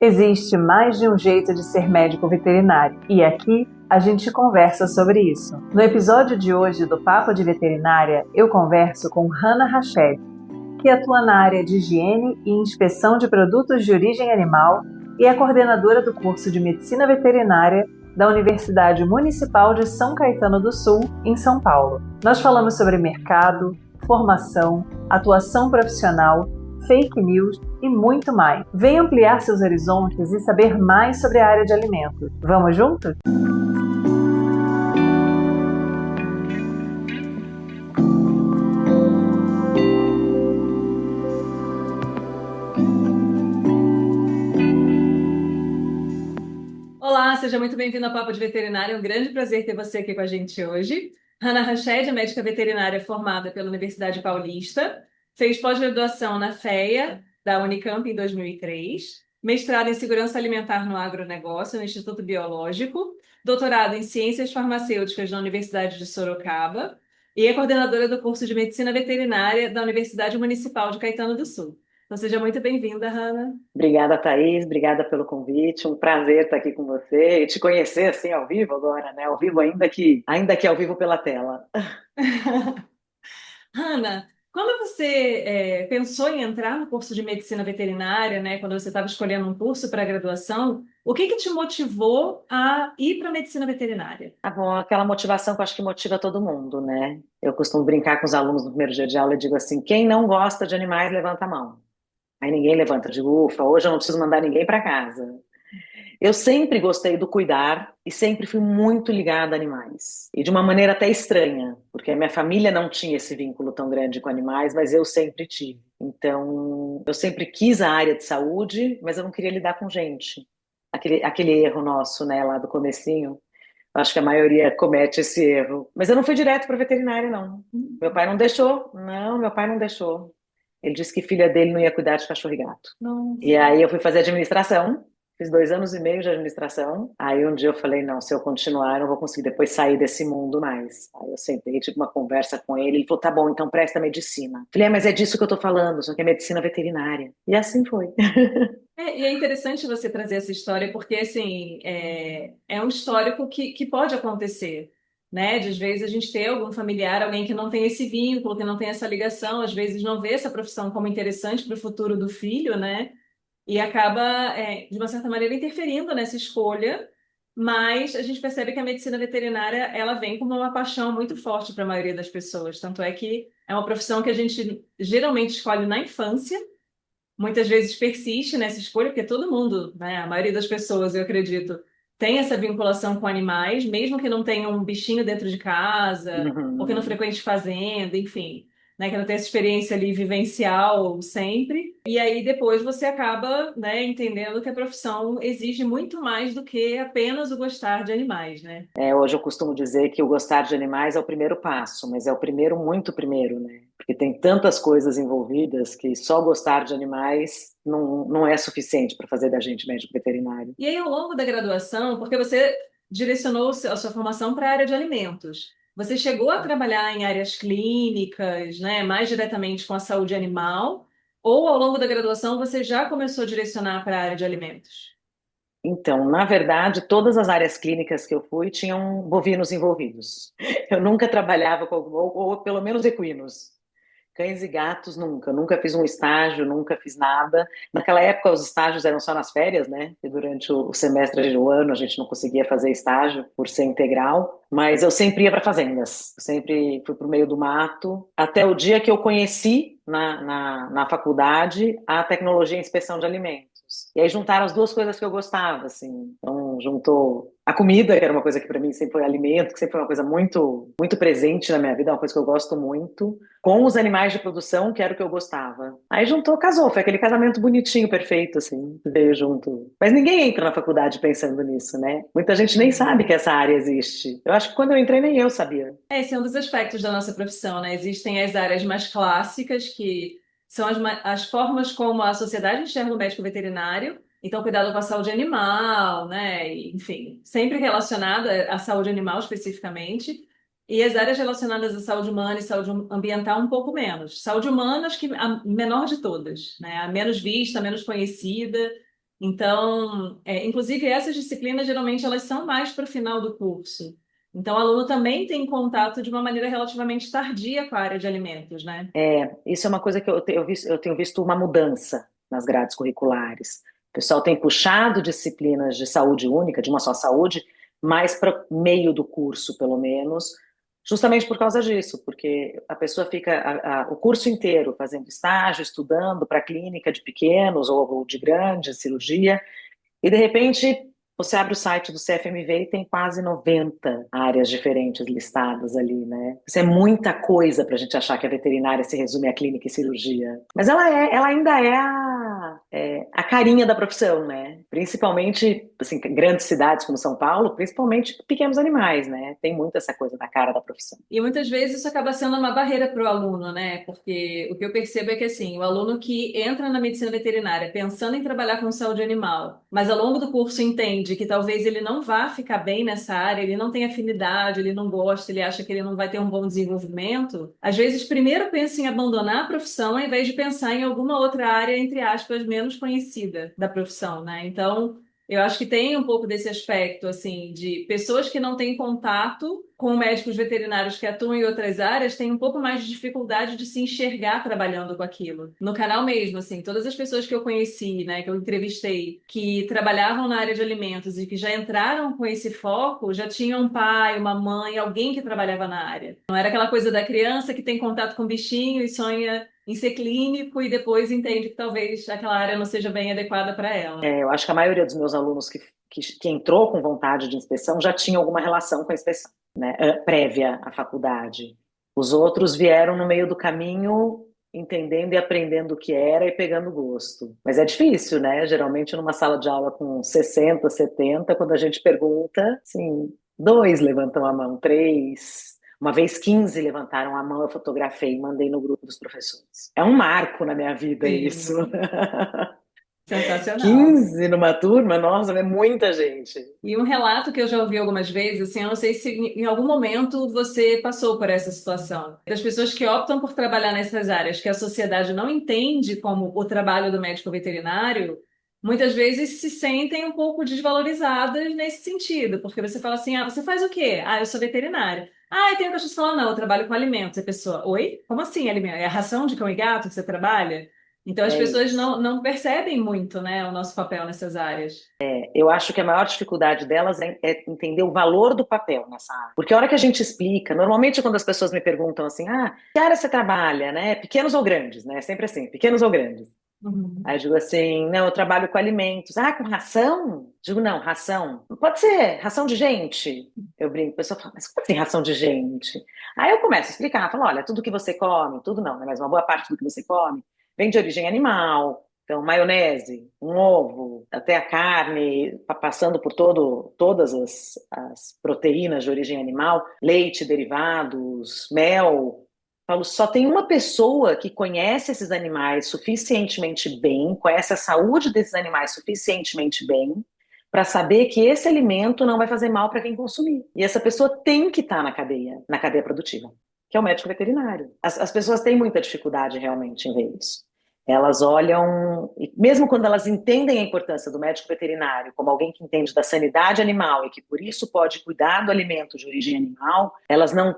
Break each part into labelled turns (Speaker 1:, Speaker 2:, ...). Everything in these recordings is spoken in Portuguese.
Speaker 1: Existe mais de um jeito de ser médico veterinário e aqui a gente conversa sobre isso. No episódio de hoje do Papo de Veterinária, eu converso com Hannah Rached, que atua na área de higiene e inspeção de produtos de origem animal e é coordenadora do curso de Medicina Veterinária da Universidade Municipal de São Caetano do Sul, em São Paulo. Nós falamos sobre mercado, formação, atuação profissional, fake news e muito mais. Venha ampliar seus horizontes e saber mais sobre a área de alimentos. Vamos juntos? Olá, seja muito bem-vindo ao Papo de Veterinária. É um grande prazer ter você aqui com a gente hoje. Hannah Rached é médica veterinária formada pela Universidade Paulista, fez pós-graduação na FEA, da Unicamp em 2003, mestrado em Segurança Alimentar no Agronegócio, no Instituto Biológico, doutorado em Ciências Farmacêuticas na Universidade de Sorocaba e é coordenadora do curso de Medicina Veterinária da Universidade Municipal de Caetano do Sul. Então, seja muito bem-vinda, Hannah.
Speaker 2: Obrigada, Thaís. Obrigada pelo convite. Um prazer estar aqui com você e te conhecer assim ao vivo agora, né? Ao vivo ainda que ao vivo pela tela.
Speaker 1: Hannah, quando você pensou em entrar no curso de medicina veterinária, né, quando você estava escolhendo um curso para graduação, o que te motivou a ir para a medicina veterinária?
Speaker 2: Tá bom, aquela motivação que eu acho que motiva todo mundo, né? Eu costumo brincar com os alunos no primeiro dia de aula e digo assim: quem não gosta de animais, levanta a mão. Aí ninguém levanta, eu digo, ufa, hoje eu não preciso mandar ninguém para casa. Eu sempre gostei do cuidar e sempre fui muito ligada a animais. E de uma maneira até estranha, porque a minha família não tinha esse vínculo tão grande com animais, mas eu sempre tive. Então, eu sempre quis a área de saúde, mas eu não queria lidar com gente. Aquele erro nosso, né, lá do comecinho. Acho que a maioria comete esse erro. Mas eu não fui direto para veterinária, não. Meu pai não deixou. Não, meu pai não deixou. Ele disse que filha dele não ia cuidar de cachorro e gato. E
Speaker 1: Nossa.
Speaker 2: aí eu fui fazer administração, fiz 2 anos e meio de administração. Aí um dia eu falei, não, se eu continuar, eu não vou conseguir depois sair desse mundo mais. Aí eu sentei, tive uma conversa com ele falou, tá bom, então presta medicina. Falei, mas é disso que eu tô falando, só que é medicina veterinária. E assim foi.
Speaker 1: E é interessante você trazer essa história, porque assim, é um histórico que pode acontecer, né? De às vezes a gente ter algum familiar, alguém que não tem esse vínculo, que não tem essa ligação, às vezes não vê essa profissão como interessante para o futuro do filho, né? E acaba, de uma certa maneira, interferindo nessa escolha, mas a gente percebe que a medicina veterinária ela vem como uma paixão muito forte para a maioria das pessoas. Tanto é que é uma profissão que a gente geralmente escolhe na infância, muitas vezes persiste nessa escolha, porque todo mundo, né, a maioria das pessoas, eu acredito, tem essa vinculação com animais, mesmo que não tenha um bichinho dentro de casa, ou que não
Speaker 2: Uhum.
Speaker 1: frequente fazenda, enfim, né, que não tenha essa experiência ali vivencial sempre. E aí depois você acaba, né, entendendo que a profissão exige muito mais do que apenas o gostar de animais, né?
Speaker 2: Hoje eu costumo dizer que o gostar de animais é o primeiro passo, mas é o primeiro, muito primeiro, né? Porque tem tantas coisas envolvidas que só gostar de animais não é suficiente para fazer da gente médico veterinário.
Speaker 1: E aí, ao longo da graduação, porque você direcionou a sua formação para a área de alimentos, você chegou a trabalhar em áreas clínicas, né, mais diretamente com a saúde animal, ou ao longo da graduação você já começou a direcionar para a área de alimentos?
Speaker 2: Então, na verdade, todas as áreas clínicas que eu fui tinham bovinos envolvidos. Eu nunca trabalhava com, ou pelo menos equinos. Cães e gatos nunca. Nunca fiz um estágio, nunca fiz nada. Naquela época, os estágios eram só nas férias, né? E durante o semestre do ano a gente não conseguia fazer estágio por ser integral. Mas eu sempre ia para fazendas. Eu sempre fui para o meio do mato. Até o dia que eu conheci na faculdade a tecnologia em inspeção de alimentos. E aí juntaram as duas coisas que eu gostava, assim. Então, juntou a comida, que era uma coisa que para mim sempre foi alimento, que sempre foi uma coisa muito, muito presente na minha vida, uma coisa que eu gosto muito, com os animais de produção, que era o que eu gostava. Aí juntou, casou, foi aquele casamento bonitinho, perfeito, assim, veio junto. Mas ninguém entra na faculdade pensando nisso, né? Muita gente nem sabe que essa área existe. Eu acho que quando eu entrei, nem eu sabia.
Speaker 1: Esse é um dos aspectos da nossa profissão, né? Existem as áreas mais clássicas, que são as formas como a sociedade enxerga o médico veterinário, então cuidado com a saúde animal, né? Enfim, sempre relacionada à saúde animal especificamente, e as áreas relacionadas à saúde humana e saúde ambiental um pouco menos. Saúde humana, acho que a menor de todas, né? A menos vista, a menos conhecida, Então, inclusive essas disciplinas geralmente elas são mais para o final do curso. Então, o aluno também tem contato de uma maneira relativamente tardia com a área de alimentos, né?
Speaker 2: Isso é uma coisa que eu tenho visto uma mudança nas grades curriculares. O pessoal tem puxado disciplinas de saúde única, de uma só saúde, mais para meio do curso, pelo menos, justamente por causa disso, porque a pessoa fica o curso inteiro fazendo estágio, estudando para clínica de pequenos ou de grande cirurgia, e de repente você abre o site do CFMV e tem quase 90 áreas diferentes listadas ali, né? Isso é muita coisa para a gente achar que a veterinária se resume à clínica e cirurgia. Mas ela ainda é a carinha da profissão, né? Principalmente, assim, grandes cidades como São Paulo, principalmente pequenos animais, né? Tem muito essa coisa da cara da profissão.
Speaker 1: E muitas vezes isso acaba sendo uma barreira para o aluno, né? Porque o que eu percebo é que assim, o aluno que entra na medicina veterinária pensando em trabalhar com saúde animal, mas ao longo do curso entende que talvez ele não vá ficar bem nessa área, ele não tem afinidade, ele não gosta, ele acha que ele não vai ter um bom desenvolvimento, às vezes primeiro pensa em abandonar a profissão ao invés de pensar em alguma outra área, entre aspas, menos conhecida da profissão, né? Então, eu acho que tem um pouco desse aspecto, assim, de pessoas que não têm contato com médicos veterinários que atuam em outras áreas, têm um pouco mais de dificuldade de se enxergar trabalhando com aquilo. No canal mesmo, assim, todas as pessoas que eu conheci, né, que eu entrevistei, que trabalhavam na área de alimentos e que já entraram com esse foco, já tinham um pai, uma mãe, alguém que trabalhava na área. Não era aquela coisa da criança que tem contato com bichinho e sonha em ser clínico e depois entende que talvez aquela área não seja bem adequada para ela.
Speaker 2: Eu acho que a maioria dos meus alunos que entrou com vontade de inspeção já tinha alguma relação com a inspeção, né, prévia à faculdade. Os outros vieram no meio do caminho, entendendo e aprendendo o que era e pegando gosto. Mas é difícil, né? Geralmente numa sala de aula com 60, 70, quando a gente pergunta, assim, dois levantam a mão, três. Uma vez 15 levantaram a mão, eu fotografei e mandei no grupo dos professores. É um marco na minha vida isso.
Speaker 1: Sim, sensacional.
Speaker 2: 15 numa turma, nossa, é muita gente.
Speaker 1: E um relato que eu já ouvi algumas vezes, assim, eu não sei se em algum momento você passou por essa situação, das pessoas que optam por trabalhar nessas áreas que a sociedade não entende como o trabalho do médico veterinário, muitas vezes se sentem um pouco desvalorizadas nesse sentido, porque você fala assim, ah, você faz o quê? Ah, eu sou veterinária. Ah, e tem outras pessoas que falam, não, eu trabalho com alimentos. E a pessoa, oi? Como assim alimento? É a ração de cão e gato que você trabalha? Então as
Speaker 2: É
Speaker 1: pessoas
Speaker 2: isso.
Speaker 1: não percebem muito, né, o nosso papel nessas áreas.
Speaker 2: Eu acho que a maior dificuldade delas é entender o valor do papel nessa área. Porque a hora que a gente explica, normalmente quando as pessoas me perguntam assim, ah, que área você trabalha, né? Pequenos ou grandes, né? Sempre assim, pequenos ou grandes.
Speaker 1: Uhum.
Speaker 2: Aí eu digo assim, não, eu trabalho com alimentos. Ah, com ração? Digo, não, ração. Pode ser ração de gente. Eu brinco, a pessoa fala, mas como assim ração de gente? Aí eu começo a explicar, falo, olha, tudo que você come, tudo não, né? Mas uma boa parte do que você come vem de origem animal. Então, maionese, um ovo, até a carne, passando por todas as proteínas de origem animal, leite, derivados, mel. Paulo, só tem uma pessoa que conhece esses animais suficientemente bem, conhece a saúde desses animais suficientemente bem, para saber que esse alimento não vai fazer mal para quem consumir. E essa pessoa tem que estar na cadeia produtiva, que é o médico veterinário. As pessoas têm muita dificuldade realmente em ver isso. Elas olham, e mesmo quando elas entendem a importância do médico veterinário como alguém que entende da sanidade animal e que por isso pode cuidar do alimento de origem animal, elas não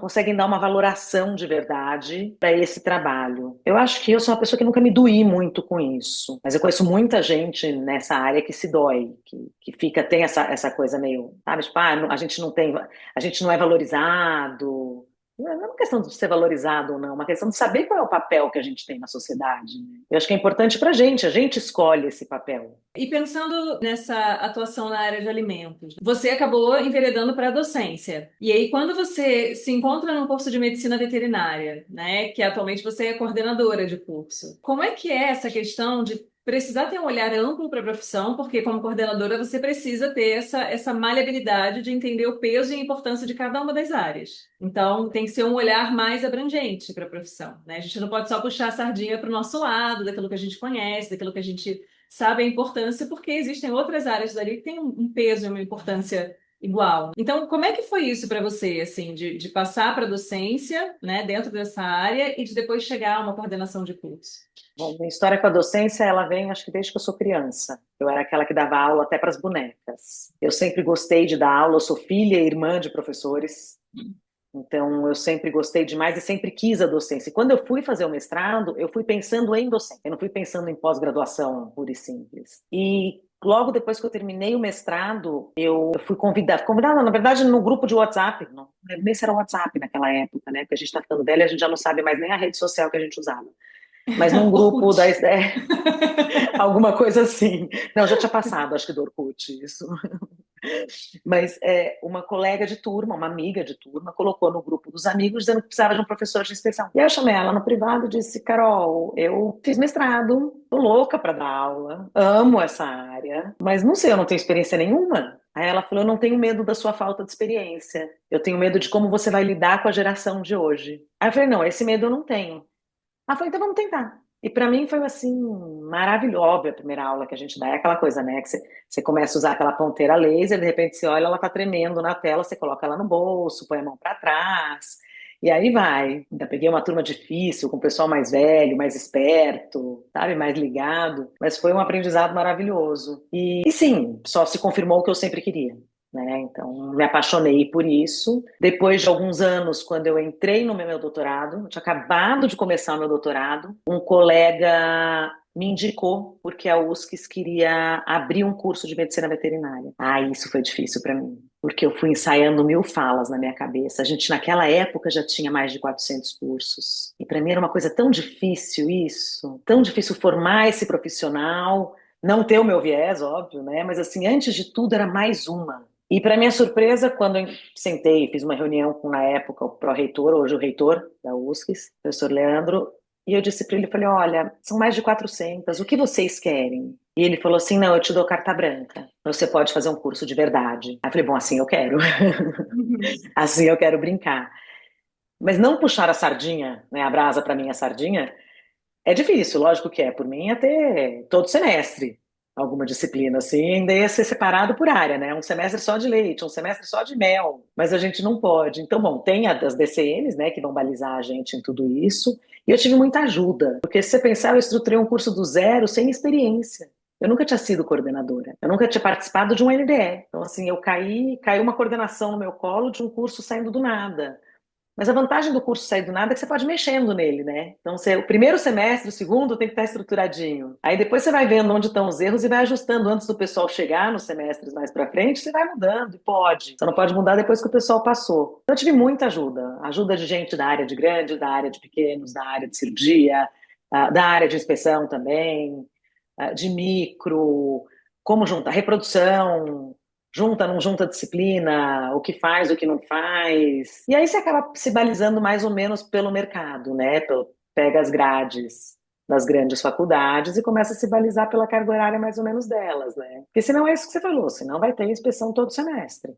Speaker 2: conseguem dar uma valoração de verdade para esse trabalho. Eu acho que eu sou uma pessoa que nunca me doí muito com isso, mas eu conheço muita gente nessa área que se dói, que fica, tem essa coisa meio, sabe, tipo, a gente não tem, a gente não é valorizado. Não é uma questão de ser valorizado ou não, é uma questão de saber qual é o papel que a gente tem na sociedade, né? Eu acho que é importante para a gente escolhe esse papel.
Speaker 1: E pensando nessa atuação na área de alimentos, você acabou enveredando para a docência. E aí, quando você se encontra num curso de medicina veterinária, né, que atualmente você é coordenadora de curso, como é que é essa questão de precisar ter um olhar amplo para a profissão, porque como coordenadora você precisa ter essa maleabilidade de entender o peso e a importância de cada uma das áreas. Então, tem que ser um olhar mais abrangente para a profissão, né? A gente não pode só puxar a sardinha para o nosso lado, daquilo que a gente conhece, daquilo que a gente sabe a importância, porque existem outras áreas dali que têm um peso e uma importância Igual. Então, como é que foi isso para você, assim, de passar para a docência, né, dentro dessa área e de depois chegar a uma coordenação de curso?
Speaker 2: Bom, minha história com a docência, ela vem, acho que desde que eu sou criança. Eu era aquela que dava aula até para as bonecas. Eu sempre gostei de dar aula, eu sou filha e irmã de professores. Então, eu sempre gostei demais e sempre quis a docência. E quando eu fui fazer o mestrado, eu fui pensando em docência. Eu não fui pensando em pós-graduação, pura e simples. E logo depois que eu terminei o mestrado, eu fui convidada, na verdade, no grupo de WhatsApp. Não lembro nem se era WhatsApp naquela época, né? Porque a gente está ficando velha, a gente já não sabe mais nem a rede social que a gente usava. Mas num grupo
Speaker 1: Orkut.
Speaker 2: da, alguma coisa assim. Não, já tinha passado, acho que do Orkut, isso. Mas uma colega de turma, uma amiga de turma, colocou no grupo dos amigos dizendo que precisava de um professor de inspeção. E aí eu chamei ela no privado e disse: Carol, eu fiz mestrado, tô louca para dar aula, amo essa área, mas não sei, eu não tenho experiência nenhuma. Aí ela falou: eu não tenho medo da sua falta de experiência, eu tenho medo de como você vai lidar com a geração de hoje. Aí eu falei: não, esse medo eu não tenho. Ela falou: então vamos tentar. E para mim foi assim, maravilhoso. Óbvio, a primeira aula que a gente dá é aquela coisa, né? Que você começa a usar aquela ponteira laser, de repente você olha, ela tá tremendo na tela, você coloca ela no bolso, põe a mão para trás, e aí vai. Ainda peguei uma turma difícil, com o pessoal mais velho, mais esperto, sabe? Mais ligado. Mas foi um aprendizado maravilhoso. E sim, só se confirmou o que eu sempre queria. Né? Então, me apaixonei por isso. Depois de alguns anos, quando eu entrei no meu doutorado, eu tinha acabado de começar o meu doutorado, um colega me indicou porque a USCS queria abrir um curso de medicina veterinária. Ah, isso foi difícil para mim, porque eu fui ensaiando mil falas na minha cabeça. A gente, naquela época, já tinha mais de 400 cursos. E para mim era uma coisa tão difícil isso, tão difícil formar esse profissional, não ter o meu viés, óbvio, né? Mas assim, antes de tudo, era mais uma. E para minha surpresa, quando eu sentei, fiz uma reunião com, na época, o pró-reitor, hoje o reitor da USCS, o professor Leandro, e eu disse para ele, falei: olha, são mais de 400, o que vocês querem? E ele falou assim: não, eu te dou carta branca, você pode fazer um curso de verdade. Aí eu falei: bom, assim eu quero,
Speaker 1: Uhum.
Speaker 2: assim eu quero brincar. Mas não puxar a sardinha, né, a brasa para mim, a sardinha, é difícil, lógico que é. Por mim, ia ter todo semestre alguma disciplina, assim, ainda ia ser separado por área, né? Um semestre só de leite, um semestre só de mel, mas a gente não pode. Então, bom, tem as DCNs, né, que vão balizar a gente em tudo isso, e eu tive muita ajuda, porque se você pensar, eu estruturei um curso do zero, sem experiência. Eu nunca tinha sido coordenadora, eu nunca tinha participado de um NDE. Então, assim, caiu uma coordenação no meu colo de um curso saindo do nada. Mas a vantagem do curso sair do nada é que você pode ir mexendo nele, né? Então, o primeiro semestre, o segundo, tem que estar estruturadinho. Aí depois você vai vendo onde estão os erros e vai ajustando antes do pessoal chegar nos semestres mais para frente, você vai mudando e pode. Só não pode mudar depois que o pessoal passou. Então, eu tive muita ajuda. Ajuda de gente da área de grandes, da área de pequenos, da área de cirurgia, da área de inspeção também, de micro, como juntar reprodução, junta, não junta disciplina, o que faz, o que não faz. E aí você acaba se balizando mais ou menos pelo mercado, né? Pega as grades das grandes faculdades e começa a se balizar pela carga horária mais ou menos delas, né? Porque senão é isso que você falou, senão vai ter inspeção todo semestre.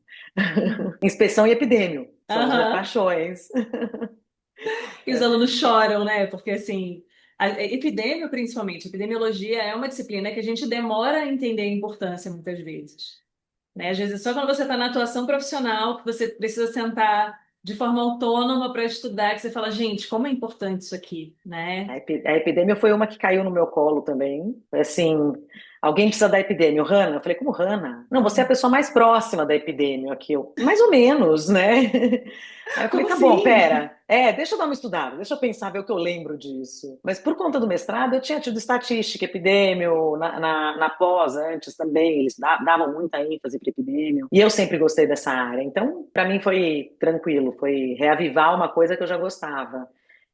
Speaker 2: Inspeção e epidêmio são as minhas
Speaker 1: Aham.
Speaker 2: paixões.
Speaker 1: E os alunos choram, né? Porque, assim, epidemia, principalmente, epidemiologia é uma disciplina que a gente demora a entender a importância muitas vezes. Né? Às vezes, só quando você está na atuação profissional, que você precisa sentar de forma autônoma para estudar, que você fala, gente, como é importante isso aqui, né?
Speaker 2: A epidemia foi uma que caiu no meu colo também. Assim, alguém precisa da epidemia. O Hanna, eu falei: como Hanna? Não, você é a pessoa mais próxima da epidemia aqui. Eu, mais ou menos, né? Aí eu falei:
Speaker 1: Como
Speaker 2: tá bom,
Speaker 1: assim?
Speaker 2: pera. Deixa eu dar uma estudada, deixa eu pensar, ver o que eu lembro disso. Mas por conta do mestrado, eu tinha tido estatística, epidêmio, na pós, antes também, eles davam muita ênfase para epidêmio. E eu sempre gostei dessa área. Então, para mim foi tranquilo, foi reavivar uma coisa que eu já gostava.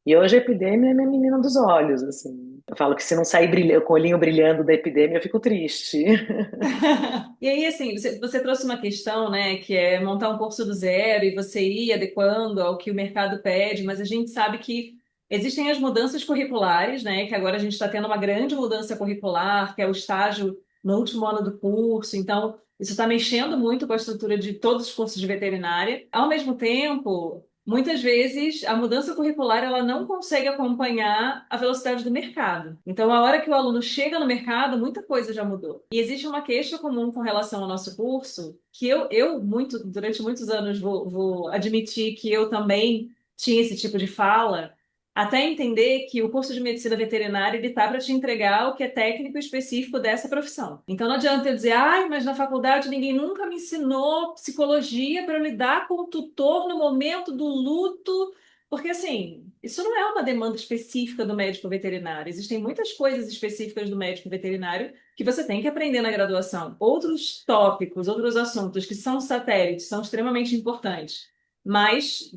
Speaker 2: E hoje a Epidemia é minha menina dos olhos, assim. Eu falo que se não sair com o olhinho brilhando da Epidemia, eu fico triste.
Speaker 1: E aí, assim, você trouxe uma questão, né, que é montar um curso do zero e você ir adequando ao que o mercado pede, mas a gente sabe que existem as mudanças curriculares, né, que agora a gente está tendo uma grande mudança curricular, que é o estágio no último ano do curso, então isso está mexendo muito com a estrutura de todos os cursos de veterinária. Ao mesmo tempo, muitas vezes a mudança curricular ela não consegue acompanhar a velocidade do mercado. Então, a hora que o aluno chega no mercado, muita coisa já mudou. E existe uma queixa comum com relação ao nosso curso, que durante muitos anos, vou admitir que eu também tinha esse tipo de fala, até entender que o curso de medicina veterinária ele tá para te entregar o que é técnico e específico dessa profissão. Então não adianta eu dizer, ai, mas na faculdade ninguém nunca me ensinou psicologia para lidar com o tutor no momento do luto, porque assim, isso não é uma demanda específica do médico veterinário. Existem muitas coisas específicas do médico veterinário que você tem que aprender na graduação. Outros tópicos, outros assuntos que são satélites, são extremamente importantes, mas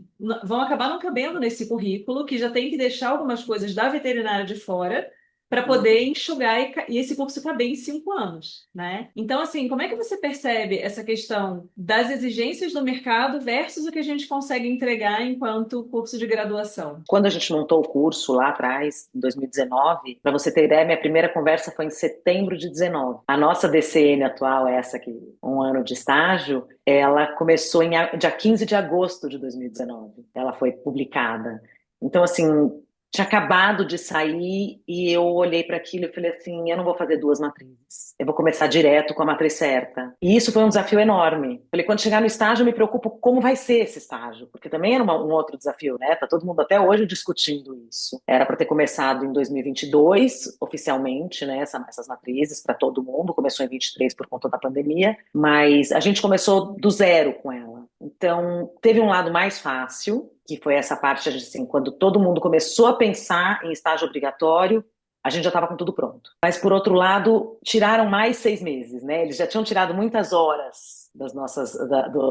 Speaker 1: vão acabar não cabendo nesse currículo, que já tem que deixar algumas coisas da veterinária de fora para poder enxugar e esse curso caber em 5 anos, né? Então, assim, como é que você percebe essa questão das exigências do mercado versus o que a gente consegue entregar enquanto curso de graduação?
Speaker 2: Quando a gente montou o curso lá atrás, em 2019, para você ter ideia, minha primeira conversa foi em setembro de 19. A nossa DCN atual, essa que um ano de estágio, ela começou em dia 15 de agosto de 2019. Ela foi publicada. Então, assim, tinha acabado de sair e eu olhei para aquilo e falei assim, eu não vou fazer duas matrizes. Eu vou começar direto com a matriz certa. E isso foi um desafio enorme. Falei, quando chegar no estágio, eu me preocupo como vai ser esse estágio, porque também era um outro desafio, né? Tá todo mundo até hoje discutindo isso. Era para ter começado em 2022, oficialmente, né? Essas matrizes para todo mundo. Começou em 23 por conta da pandemia, mas a gente começou do zero com ela. Então, teve um lado mais fácil, que foi essa parte, assim, quando todo mundo começou a pensar em estágio obrigatório, a gente já estava com tudo pronto. Mas, por outro lado, tiraram mais 6 meses, né? Eles já tinham tirado muitas horas das nossas,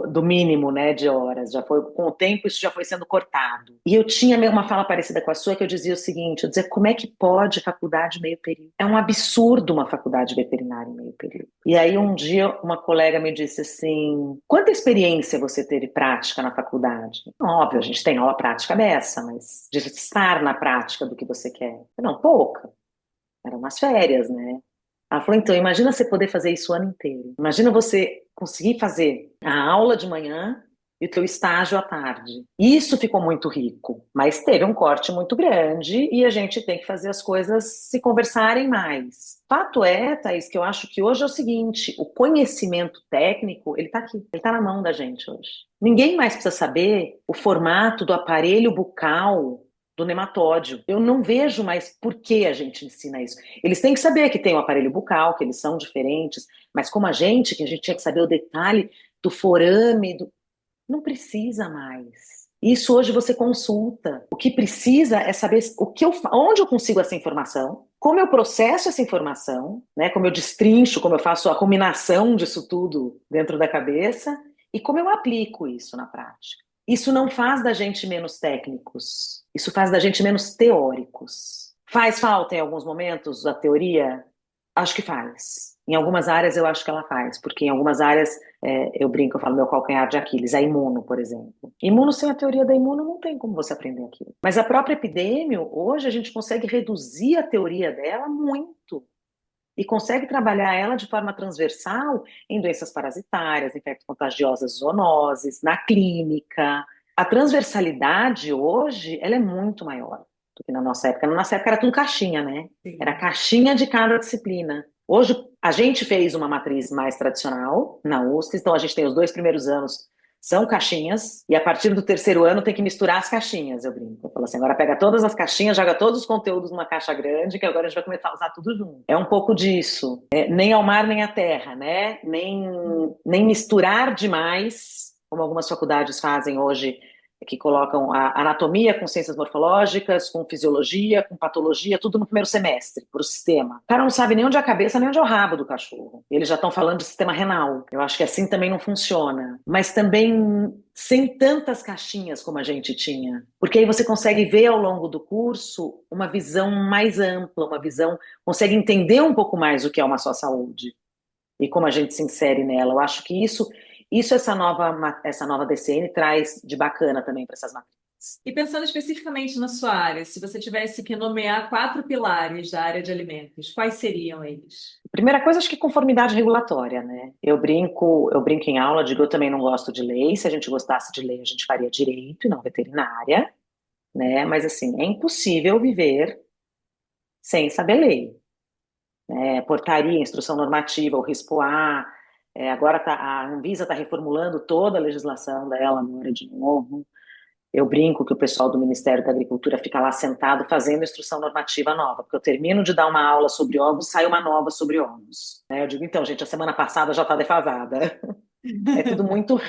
Speaker 2: do mínimo, né, de horas. Já foi, com o tempo, isso já foi sendo cortado. E eu tinha uma fala parecida com a sua, que eu dizia o seguinte, eu dizia, como é que pode faculdade meio período? É um absurdo uma faculdade veterinária em meio período. E aí, um dia, uma colega me disse assim, quanta experiência você teve prática na faculdade? Óbvio, a gente tem aula prática dessa, mas de estar na prática do que você quer. Não, pouca. Eram umas férias, né? Ela falou, então, imagina você poder fazer isso o ano inteiro. Imagina você conseguir fazer a aula de manhã e o teu estágio à tarde. Isso ficou muito rico, mas teve um corte muito grande e a gente tem que fazer as coisas se conversarem mais. Fato é, Thaís, que eu acho que hoje é o seguinte, o conhecimento técnico, ele está aqui, ele está na mão da gente hoje. Ninguém mais precisa saber o formato do aparelho bucal do nematóide. Eu não vejo mais por que a gente ensina isso. Eles têm que saber que tem o aparelho bucal, que eles são diferentes, mas como a gente, que a gente tinha que saber o detalhe do forame, não precisa mais. Isso hoje você consulta. O que precisa é saber onde eu consigo essa informação, como eu processo essa informação, né, como eu destrincho, como eu faço a combinação disso tudo dentro da cabeça e como eu aplico isso na prática. Isso não faz da gente menos técnicos, isso faz da gente menos teóricos. Faz falta em alguns momentos a teoria? Acho que faz. Em algumas áreas eu acho que ela faz, porque em algumas áreas eu brinco, eu falo meu calcanhar de Aquiles, a imuno, por exemplo. Imuno sem a teoria da imuno não tem como você aprender aquilo. Mas a própria epidêmio, hoje a gente consegue reduzir a teoria dela muito e consegue trabalhar ela de forma transversal em doenças parasitárias, infectos contagiosos, zoonoses, na clínica. A transversalidade hoje, ela é muito maior do que na nossa época. Na nossa época era tudo caixinha, né? Era
Speaker 1: Sim.
Speaker 2: caixinha de cada disciplina. Hoje a gente fez uma matriz mais tradicional na USP, então a gente tem os 2 primeiros anos são caixinhas, e a partir do terceiro ano tem que misturar as caixinhas, eu brinco. Eu falo assim, agora pega todas as caixinhas, joga todos os conteúdos numa caixa grande, que agora a gente vai começar a usar tudo junto. É um pouco disso. Nem ao mar, nem à terra, né? Nem misturar demais, como algumas faculdades fazem hoje, que colocam a anatomia com ciências morfológicas, com fisiologia, com patologia, tudo no primeiro semestre, para o sistema. O cara não sabe nem onde é a cabeça, nem onde é o rabo do cachorro. Eles já estão falando de sistema renal. Eu acho que assim também não funciona. Mas também sem tantas caixinhas como a gente tinha. Porque aí você consegue ver ao longo do curso uma visão mais ampla, uma visão, consegue entender um pouco mais o que é uma só saúde e como a gente se insere nela. Eu acho que isso essa nova DCN traz de bacana também para essas matérias.
Speaker 1: E pensando especificamente na sua área, se você tivesse que nomear 4 pilares da área de alimentos, quais seriam eles?
Speaker 2: Primeira coisa, acho que conformidade regulatória, né? Eu brinco em aula, digo, eu também não gosto de lei. Se a gente gostasse de lei, a gente faria direito e não veterinária, né? Mas assim, é impossível viver sem saber lei, né? Portaria, instrução normativa, o RISPOA, agora a Anvisa está reformulando toda a legislação dela agora de novo. Eu brinco que o pessoal do Ministério da Agricultura fica lá sentado fazendo instrução normativa nova, porque eu termino de dar uma aula sobre ovos, sai uma nova sobre ovos. Né? Eu digo, então, gente, a semana passada já está defasada. É tudo muito,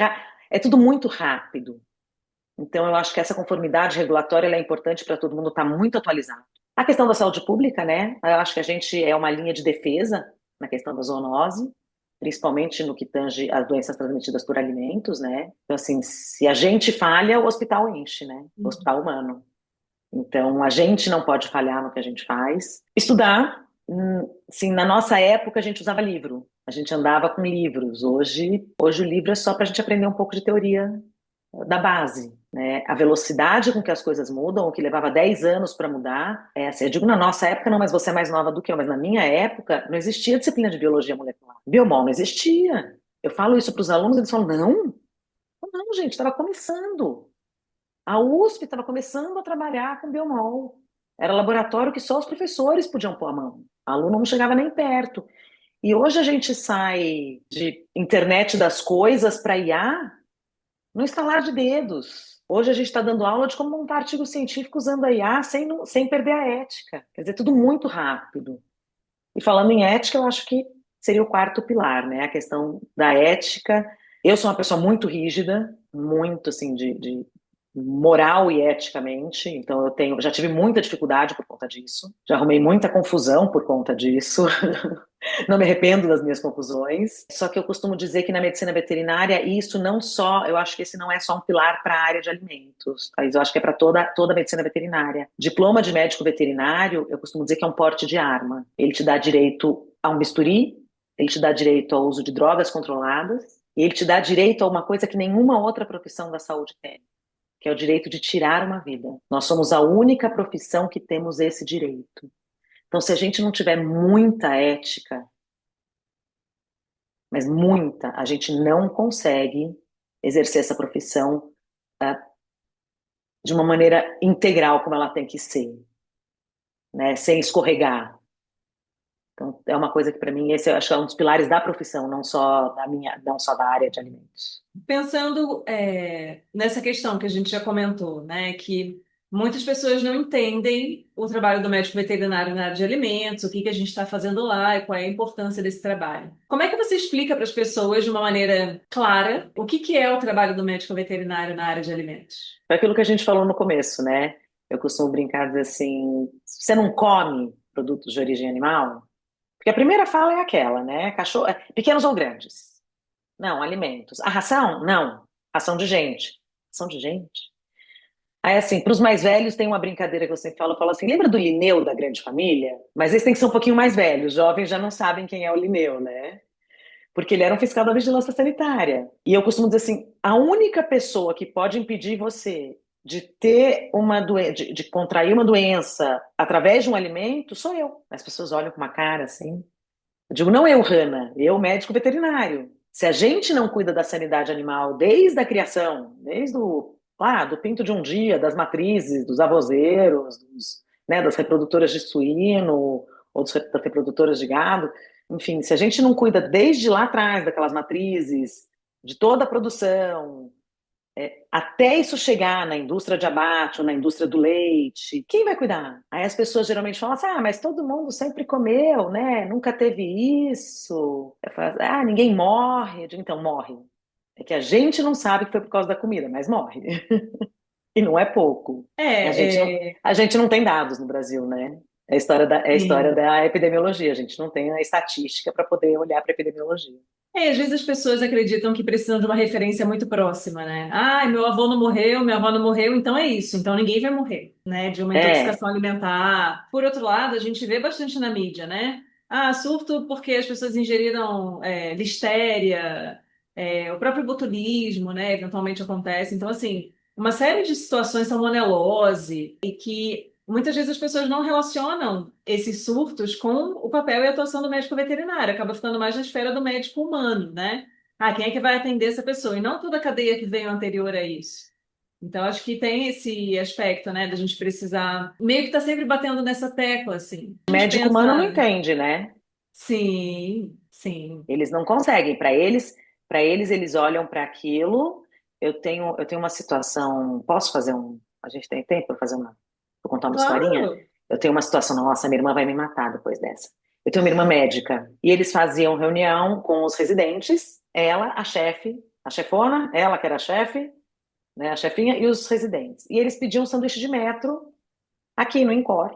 Speaker 2: é tudo muito rápido. Então, eu acho que essa conformidade regulatória ela é importante para todo mundo estar muito atualizado. A questão da saúde pública, né? Eu acho que a gente é uma linha de defesa na questão da zoonose, principalmente no que tange as doenças transmitidas por alimentos, né? Então, assim, se a gente falha, o hospital enche, né? O hospital humano. Então, a gente não pode falhar no que a gente faz. Estudar, sim, na nossa época a gente usava livro, a gente andava com livros. Hoje o livro é só para a gente aprender um pouco de teoria da base, né? A velocidade com que as coisas mudam, o que levava 10 anos para mudar, é assim, eu digo na nossa época, não, mas você é mais nova do que eu, mas na minha época não existia disciplina de biologia molecular. Biomol não existia. Eu falo isso para os alunos, eles falam, não, não, gente, estava começando. A USP estava começando a trabalhar com biomol. Era laboratório que só os professores podiam pôr a mão. O aluno não chegava nem perto. E hoje a gente sai de internet das coisas para IA no estalar de dedos. Hoje a gente está dando aula de como montar artigo científico usando a IA sem perder a ética. Quer dizer, tudo muito rápido. E falando em ética, eu acho que seria o quarto pilar, né? A questão da ética. Eu sou uma pessoa muito rígida, muito assim, de moral e eticamente, então já tive muita dificuldade por conta disso, já arrumei muita confusão por conta disso. Não me arrependo das minhas confusões. Só que eu costumo dizer que na medicina veterinária, isso não só, eu acho que esse não é só um pilar para a área de alimentos, mas eu acho que é para toda a medicina veterinária. Diploma de médico veterinário, eu costumo dizer que é um porte de arma. Ele te dá direito a um bisturi, ele te dá direito ao uso de drogas controladas, e ele te dá direito a uma coisa que nenhuma outra profissão da saúde tem, que é o direito de tirar uma vida. Nós somos a única profissão que temos esse direito. Então, se a gente não tiver muita ética, mas muita, a gente não consegue exercer essa profissão de uma maneira integral como ela tem que ser, né? Sem escorregar. Então, é uma coisa que para mim esse eu acho que é um dos pilares da profissão, não só da área de alimentos.
Speaker 1: Pensando, nessa questão que a gente já comentou, né, que muitas pessoas não entendem o trabalho do médico veterinário na área de alimentos, o que que a gente está fazendo lá e qual é a importância desse trabalho. Como é que você explica para as pessoas de uma maneira clara o que que é o trabalho do médico veterinário na área de alimentos?
Speaker 2: Foi aquilo que a gente falou no começo, né? Eu costumo brincar dizer assim, você não come produtos de origem animal? Porque a primeira fala é aquela, né? Cachorro, pequenos ou grandes? Não, alimentos. A ração? Não. Ração de gente. Ração de gente? Aí, assim, para os mais velhos, tem uma brincadeira que eu falo assim: lembra do Linneu da Grande Família? Mas eles têm que ser um pouquinho mais velhos, jovens já não sabem quem é o Linneu, né? Porque ele era um fiscal da vigilância sanitária. E eu costumo dizer assim: a única pessoa que pode impedir você de ter uma doença, de contrair uma doença através de um alimento, sou eu. As pessoas olham com uma cara assim. Eu digo, não eu, Hanna, eu, médico veterinário. Se a gente não cuida da sanidade animal desde a criação, do pinto de um dia, das matrizes, dos arrozeiros, né, das reprodutoras de suíno, ou das reprodutoras de gado, enfim, se a gente não cuida desde lá atrás daquelas matrizes, de toda a produção, até isso chegar na indústria de abate ou na indústria do leite, quem vai cuidar? Aí as pessoas geralmente falam assim, mas todo mundo sempre comeu, né? Nunca teve isso. Eu falo, ninguém morre. Eu digo, então, morre. É que a gente não sabe que foi por causa da comida, mas morre. E não é pouco.
Speaker 1: É,
Speaker 2: A gente não tem dados no Brasil, né? É a história
Speaker 1: sim.
Speaker 2: da epidemiologia. A gente não tem a estatística para poder olhar para a epidemiologia.
Speaker 1: Às vezes as pessoas acreditam que precisam de uma referência muito próxima, né? Meu avô não morreu, minha avó não morreu, então é isso, então ninguém vai morrer, né? De uma
Speaker 2: É,
Speaker 1: intoxicação alimentar. Por outro lado, a gente vê bastante na mídia, né? Surto porque as pessoas ingeriram listéria, o próprio botulismo, né? Eventualmente acontece. Então, assim, uma série de situações, salmonelose, e que muitas vezes as pessoas não relacionam esses surtos com o papel e a atuação do médico veterinário, acaba ficando mais na esfera do médico humano, né? Ah, quem é que vai atender essa pessoa? E não toda a cadeia que veio anterior a isso. Então, acho que tem esse aspecto, né, da gente precisar meio que tá sempre batendo nessa tecla, assim. A
Speaker 2: O
Speaker 1: gente
Speaker 2: médico humano não
Speaker 1: pensa,
Speaker 2: entende, né?
Speaker 1: sim, sim,
Speaker 2: Eles não conseguem. Para eles, eles olham para aquilo. Eu tenho uma situação. Posso fazer um? A gente tem tempo para fazer uma? Para contar uma historinha?
Speaker 1: claro.
Speaker 2: Eu tenho uma situação. Nossa, minha irmã vai me matar depois dessa. Eu tenho uma irmã médica e eles faziam reunião com os residentes. Ela, a chefe, a chefona, ela que era a chefe, né, a chefinha e os residentes. E eles pediam um sanduíche de metro aqui no Incor,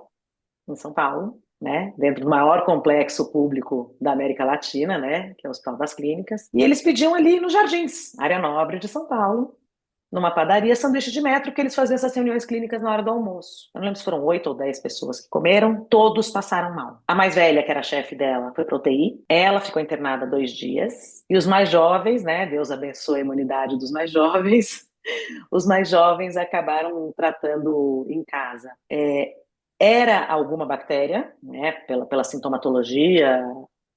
Speaker 2: em São Paulo, né, dentro do maior complexo público da América Latina, né, que é o Hospital das Clínicas. E eles pediam ali nos Jardins, área nobre de São Paulo, numa padaria, sanduíche de metro, que eles faziam essas reuniões clínicas na hora do almoço. Eu não lembro se foram 8 ou 10 pessoas que comeram, todos passaram mal. A mais velha, que era a chefe dela, foi para UTI, ela ficou internada 2 dias, e os mais jovens, né, Deus abençoe a imunidade dos mais jovens, os mais jovens acabaram tratando em casa. Era alguma bactéria, né, pela sintomatologia,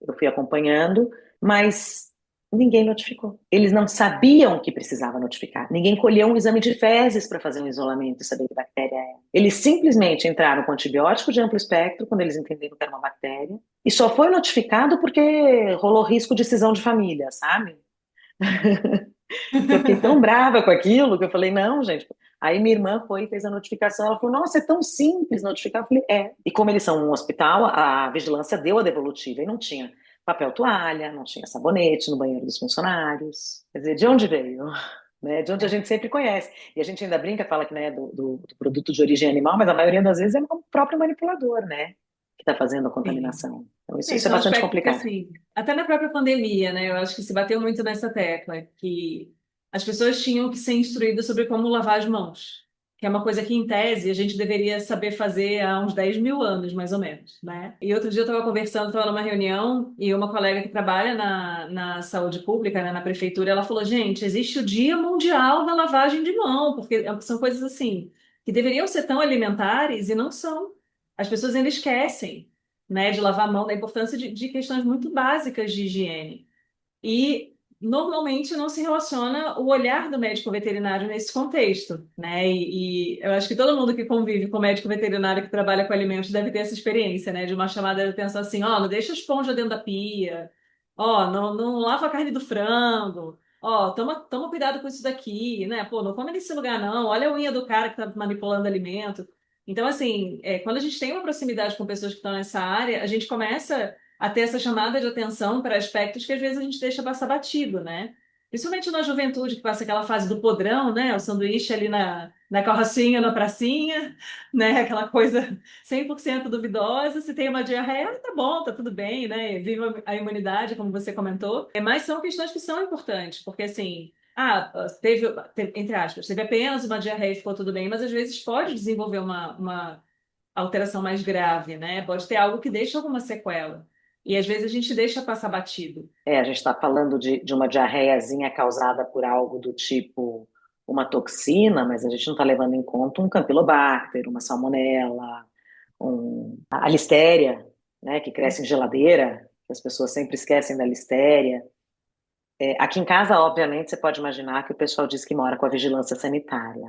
Speaker 2: eu fui acompanhando, mas ninguém notificou. Eles não sabiam que precisava notificar. Ninguém colheu um exame de fezes para fazer um isolamento e saber que bactéria era. Eles simplesmente entraram com antibiótico de amplo espectro, quando eles entenderam que era uma bactéria, e só foi notificado porque rolou risco de cisão de família, sabe? Eu fiquei tão brava com aquilo que eu falei, não, gente. Aí minha irmã foi e fez a notificação. Ela falou, nossa, é tão simples notificar. Eu falei, é. E como eles são um hospital, a vigilância deu a devolutiva e não tinha papel toalha, não tinha sabonete no banheiro dos funcionários. Quer dizer, de onde veio? Né? De onde a gente sempre conhece. E a gente ainda brinca, fala que né, do produto de origem animal, mas a maioria das vezes é o próprio manipulador, né? Que está fazendo a
Speaker 1: Sim.
Speaker 2: contaminação. Então isso,
Speaker 1: É,
Speaker 2: isso é
Speaker 1: isso é um
Speaker 2: bastante
Speaker 1: aspecto que,
Speaker 2: complicado.
Speaker 1: assim, até na própria pandemia, né, eu acho que se bateu muito nessa tecla, que as pessoas tinham que ser instruídas sobre como lavar as mãos, que é uma coisa que, em tese, a gente deveria saber fazer há uns 10 mil anos, mais ou menos, né? E outro dia eu estava conversando, estava numa reunião, e uma colega que trabalha na saúde pública, né, na prefeitura, ela falou, gente, existe o Dia Mundial da Lavagem de Mão, porque são coisas assim, que deveriam ser tão elementares e não são. As pessoas ainda esquecem, né, de lavar a mão, da importância de questões muito básicas de higiene. E normalmente não se relaciona o olhar do médico veterinário nesse contexto, né? E eu acho que todo mundo que convive com médico veterinário que trabalha com alimentos deve ter essa experiência, né? De uma chamada de atenção assim, ó, não deixa a esponja dentro da pia, ó, não lava a carne do frango. Ó, toma cuidado com isso daqui, né? Pô, não come nesse lugar, não. Olha a unha do cara que tá manipulando alimento. Então, assim, quando a gente tem uma proximidade com pessoas que estão nessa área, a gente começa a ter essa chamada de atenção para aspectos que às vezes a gente deixa passar batido, né? Principalmente na juventude, que passa aquela fase do podrão, né? O sanduíche ali na carrocinha, na pracinha, né? Aquela coisa 100% duvidosa. Se tem uma diarreia, tá bom, tá tudo bem, né? Viva a imunidade, como você comentou. Mas são questões que são importantes, porque assim. Ah, entre aspas, teve apenas uma diarreia e ficou tudo bem, mas às vezes pode desenvolver uma alteração mais grave, né? Pode ter algo que deixa alguma sequela. E às vezes a gente deixa passar batido.
Speaker 2: A gente está falando de uma diarreiazinha causada por algo do tipo uma toxina, mas a gente não está levando em conta um campylobacter, uma salmonela, a listéria, né, que cresce em geladeira, que as pessoas sempre esquecem da listéria. Aqui em casa, obviamente, você pode imaginar que o pessoal diz que mora com a vigilância sanitária,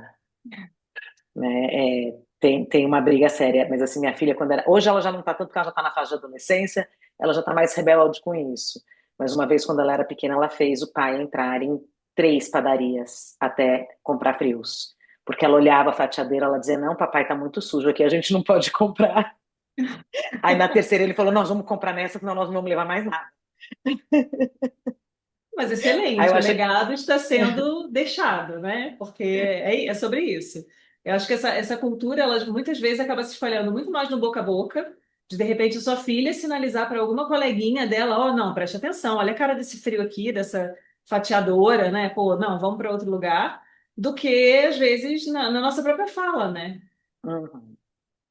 Speaker 2: né? Tem uma briga séria, mas assim, minha filha, hoje ela já não está tanto porque ela já está na fase de adolescência, ela já está mais rebelde com isso. Mas uma vez, quando ela era pequena, ela fez o pai entrar em 3 padarias até comprar frios. Porque ela olhava a fatiadeira, ela dizia, não, papai, tá muito sujo aqui, a gente não pode comprar. Aí na terceira ele falou, nós vamos comprar nessa, senão nós não vamos levar mais nada.
Speaker 1: Mas
Speaker 2: Aí eu
Speaker 1: excelente, o
Speaker 2: achei,
Speaker 1: legado está sendo deixado, né? Porque é sobre isso. Eu acho que essa cultura, ela muitas vezes acaba se espalhando muito mais no boca a boca, de repente sua filha sinalizar para alguma coleguinha dela, ó, não, preste atenção, olha a cara desse frio aqui, dessa fatiadora, né? Pô, não, vamos para outro lugar, do que às vezes na nossa própria fala, né?
Speaker 2: uhum.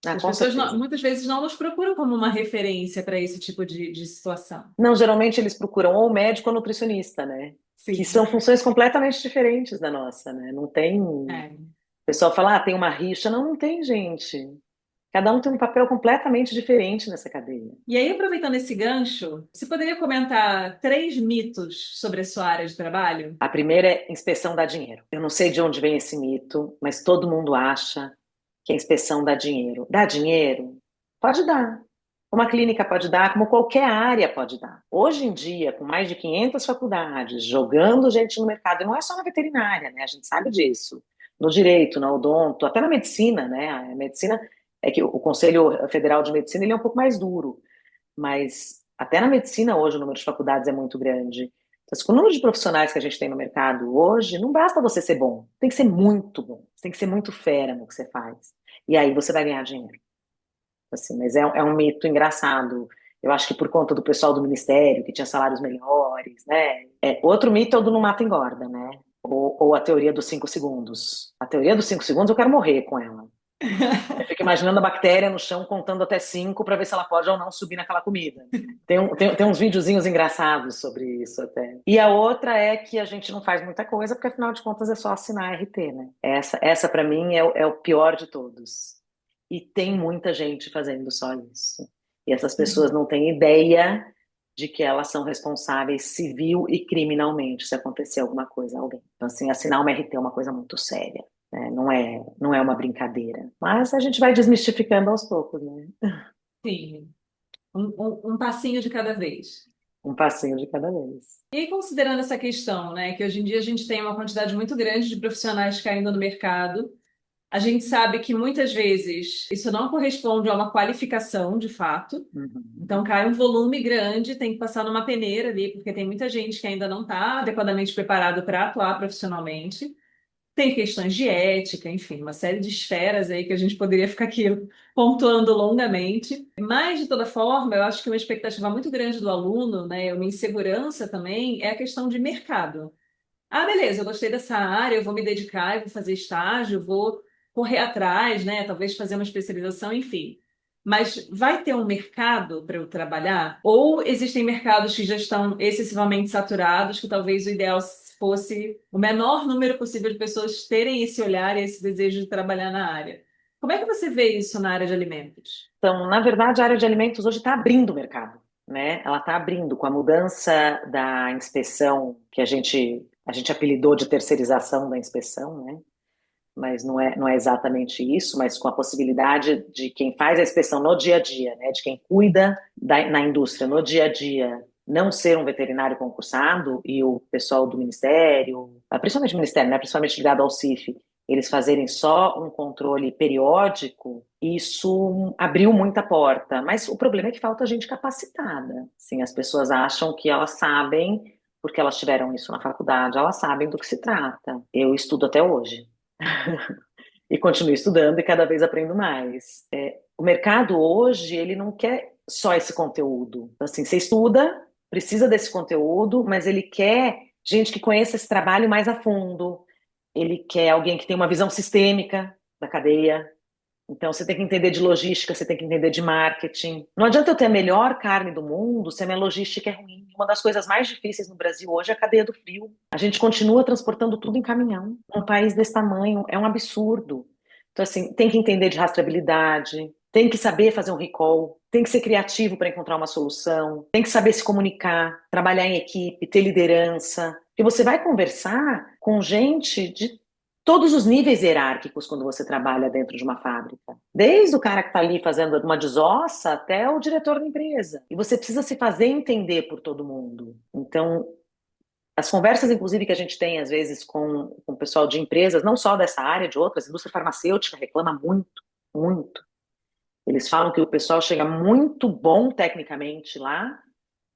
Speaker 2: Ah,
Speaker 1: As
Speaker 2: com
Speaker 1: pessoas
Speaker 2: certeza.
Speaker 1: muitas vezes não nos procuram como uma referência para esse tipo de situação.
Speaker 2: Não, geralmente eles procuram ou médico ou nutricionista, né? Que
Speaker 1: Sim.
Speaker 2: são funções completamente diferentes da nossa, né? Não tem.
Speaker 1: É.
Speaker 2: pessoal fala, tem uma rixa. Não, não tem, gente. Cada um tem um papel completamente diferente nessa cadeia.
Speaker 1: E aí, aproveitando esse gancho, você poderia comentar 3 mitos sobre a sua área de trabalho?
Speaker 2: A primeira é inspeção dá dinheiro. Eu não sei de onde vem esse mito, mas todo mundo acha que a inspeção dá dinheiro. Dá dinheiro? Pode dar. Uma clínica pode dar, como qualquer área pode dar. Hoje em dia, com mais de 500 faculdades, jogando gente no mercado, e não é só na veterinária, né? A gente sabe disso. No direito, na odonto, até na medicina, né? A medicina é que o Conselho Federal de Medicina ele é um pouco mais duro, mas até na medicina hoje o número de faculdades é muito grande. Então, com o número de profissionais que a gente tem no mercado hoje, não basta você ser bom, tem que ser muito bom, você tem que ser muito fera no que você faz. E aí você vai ganhar dinheiro. Assim, mas é um mito engraçado. Eu acho que por conta do pessoal do ministério, que tinha salários melhores, né? Outro mito é o do não mata engorda, né? Ou a teoria dos 5 segundos. A teoria dos 5 segundos eu quero morrer com ela. Eu fico imaginando a bactéria no chão contando até 5 para ver se ela pode ou não subir naquela comida. Tem uns videozinhos engraçados sobre isso até. E a outra é que a gente não faz muita coisa, porque afinal de contas é só assinar RT, né? Essa para mim é o pior de todos. E tem muita gente fazendo só isso. E essas pessoas não têm ideia de que elas são responsáveis civil e criminalmente se acontecer alguma coisa a alguém. Então, assim, assinar uma RT é uma coisa muito séria. Né? Não é uma brincadeira. Mas a gente vai desmistificando aos poucos, né?
Speaker 1: Sim, um passinho de cada vez.
Speaker 2: Um passinho de cada vez.
Speaker 1: E aí, considerando essa questão, né, que hoje em dia a gente tem uma quantidade muito grande de profissionais caindo no mercado, a gente sabe que muitas vezes isso não corresponde a uma qualificação de fato.
Speaker 2: Uhum.
Speaker 1: Então cai um volume grande, tem que passar numa peneira ali, porque tem muita gente que ainda não está adequadamente preparado para atuar profissionalmente. Tem questões de ética, enfim, uma série de esferas aí que a gente poderia ficar aqui pontuando longamente. Mas, de toda forma, eu acho que uma expectativa muito grande do aluno, né, uma insegurança também, é a questão de mercado. Ah, beleza, eu gostei dessa área, eu vou me dedicar, eu vou fazer estágio, vou correr atrás, né? Talvez fazer uma especialização, enfim. Mas vai ter um mercado para eu trabalhar? Ou existem mercados que já estão excessivamente saturados, que talvez o ideal fosse o menor número possível de pessoas terem esse olhar e esse desejo de trabalhar na área? Como é que você vê isso na área de alimentos?
Speaker 2: Então, na verdade, a área de alimentos hoje está abrindo o mercado, né? Ela está abrindo com a mudança da inspeção, que a gente apelidou de terceirização da inspeção, né? Mas não é exatamente isso, mas com a possibilidade de quem faz a inspeção no dia a dia, né? De quem cuida na indústria no dia a dia, não ser um veterinário concursado e o pessoal do Ministério, principalmente o Ministério, né? Principalmente ligado ao CIF, eles fazerem só um controle periódico, isso abriu muita porta. Mas o problema é que falta gente capacitada. Assim, as pessoas acham que elas sabem, porque elas tiveram isso na faculdade, elas sabem do que se trata. Eu estudo até hoje. E continuo estudando e cada vez aprendo mais. O mercado hoje, ele não quer só esse conteúdo. Assim, você estuda, precisa desse conteúdo, mas ele quer gente que conheça esse trabalho mais a fundo. Ele quer alguém que tenha uma visão sistêmica da cadeia. Então, você tem que entender de logística, você tem que entender de marketing. Não adianta eu ter a melhor carne do mundo se a minha logística é ruim. Uma das coisas mais difíceis no Brasil hoje é a cadeia do frio. A gente continua transportando tudo em caminhão. Um país desse tamanho é um absurdo. Então, assim, tem que entender de rastreabilidade, tem que saber fazer um recall, tem que ser criativo para encontrar uma solução, tem que saber se comunicar, trabalhar em equipe, ter liderança. E você vai conversar com gente de todos os níveis hierárquicos quando você trabalha dentro de uma fábrica. Desde o cara que está ali fazendo uma desossa até o diretor da empresa. E você precisa se fazer entender por todo mundo. Então, as conversas, inclusive, que a gente tem, às vezes, com o pessoal de empresas, não só dessa área, de outras, a indústria farmacêutica reclama muito, muito. Eles falam que o pessoal chega muito bom tecnicamente lá,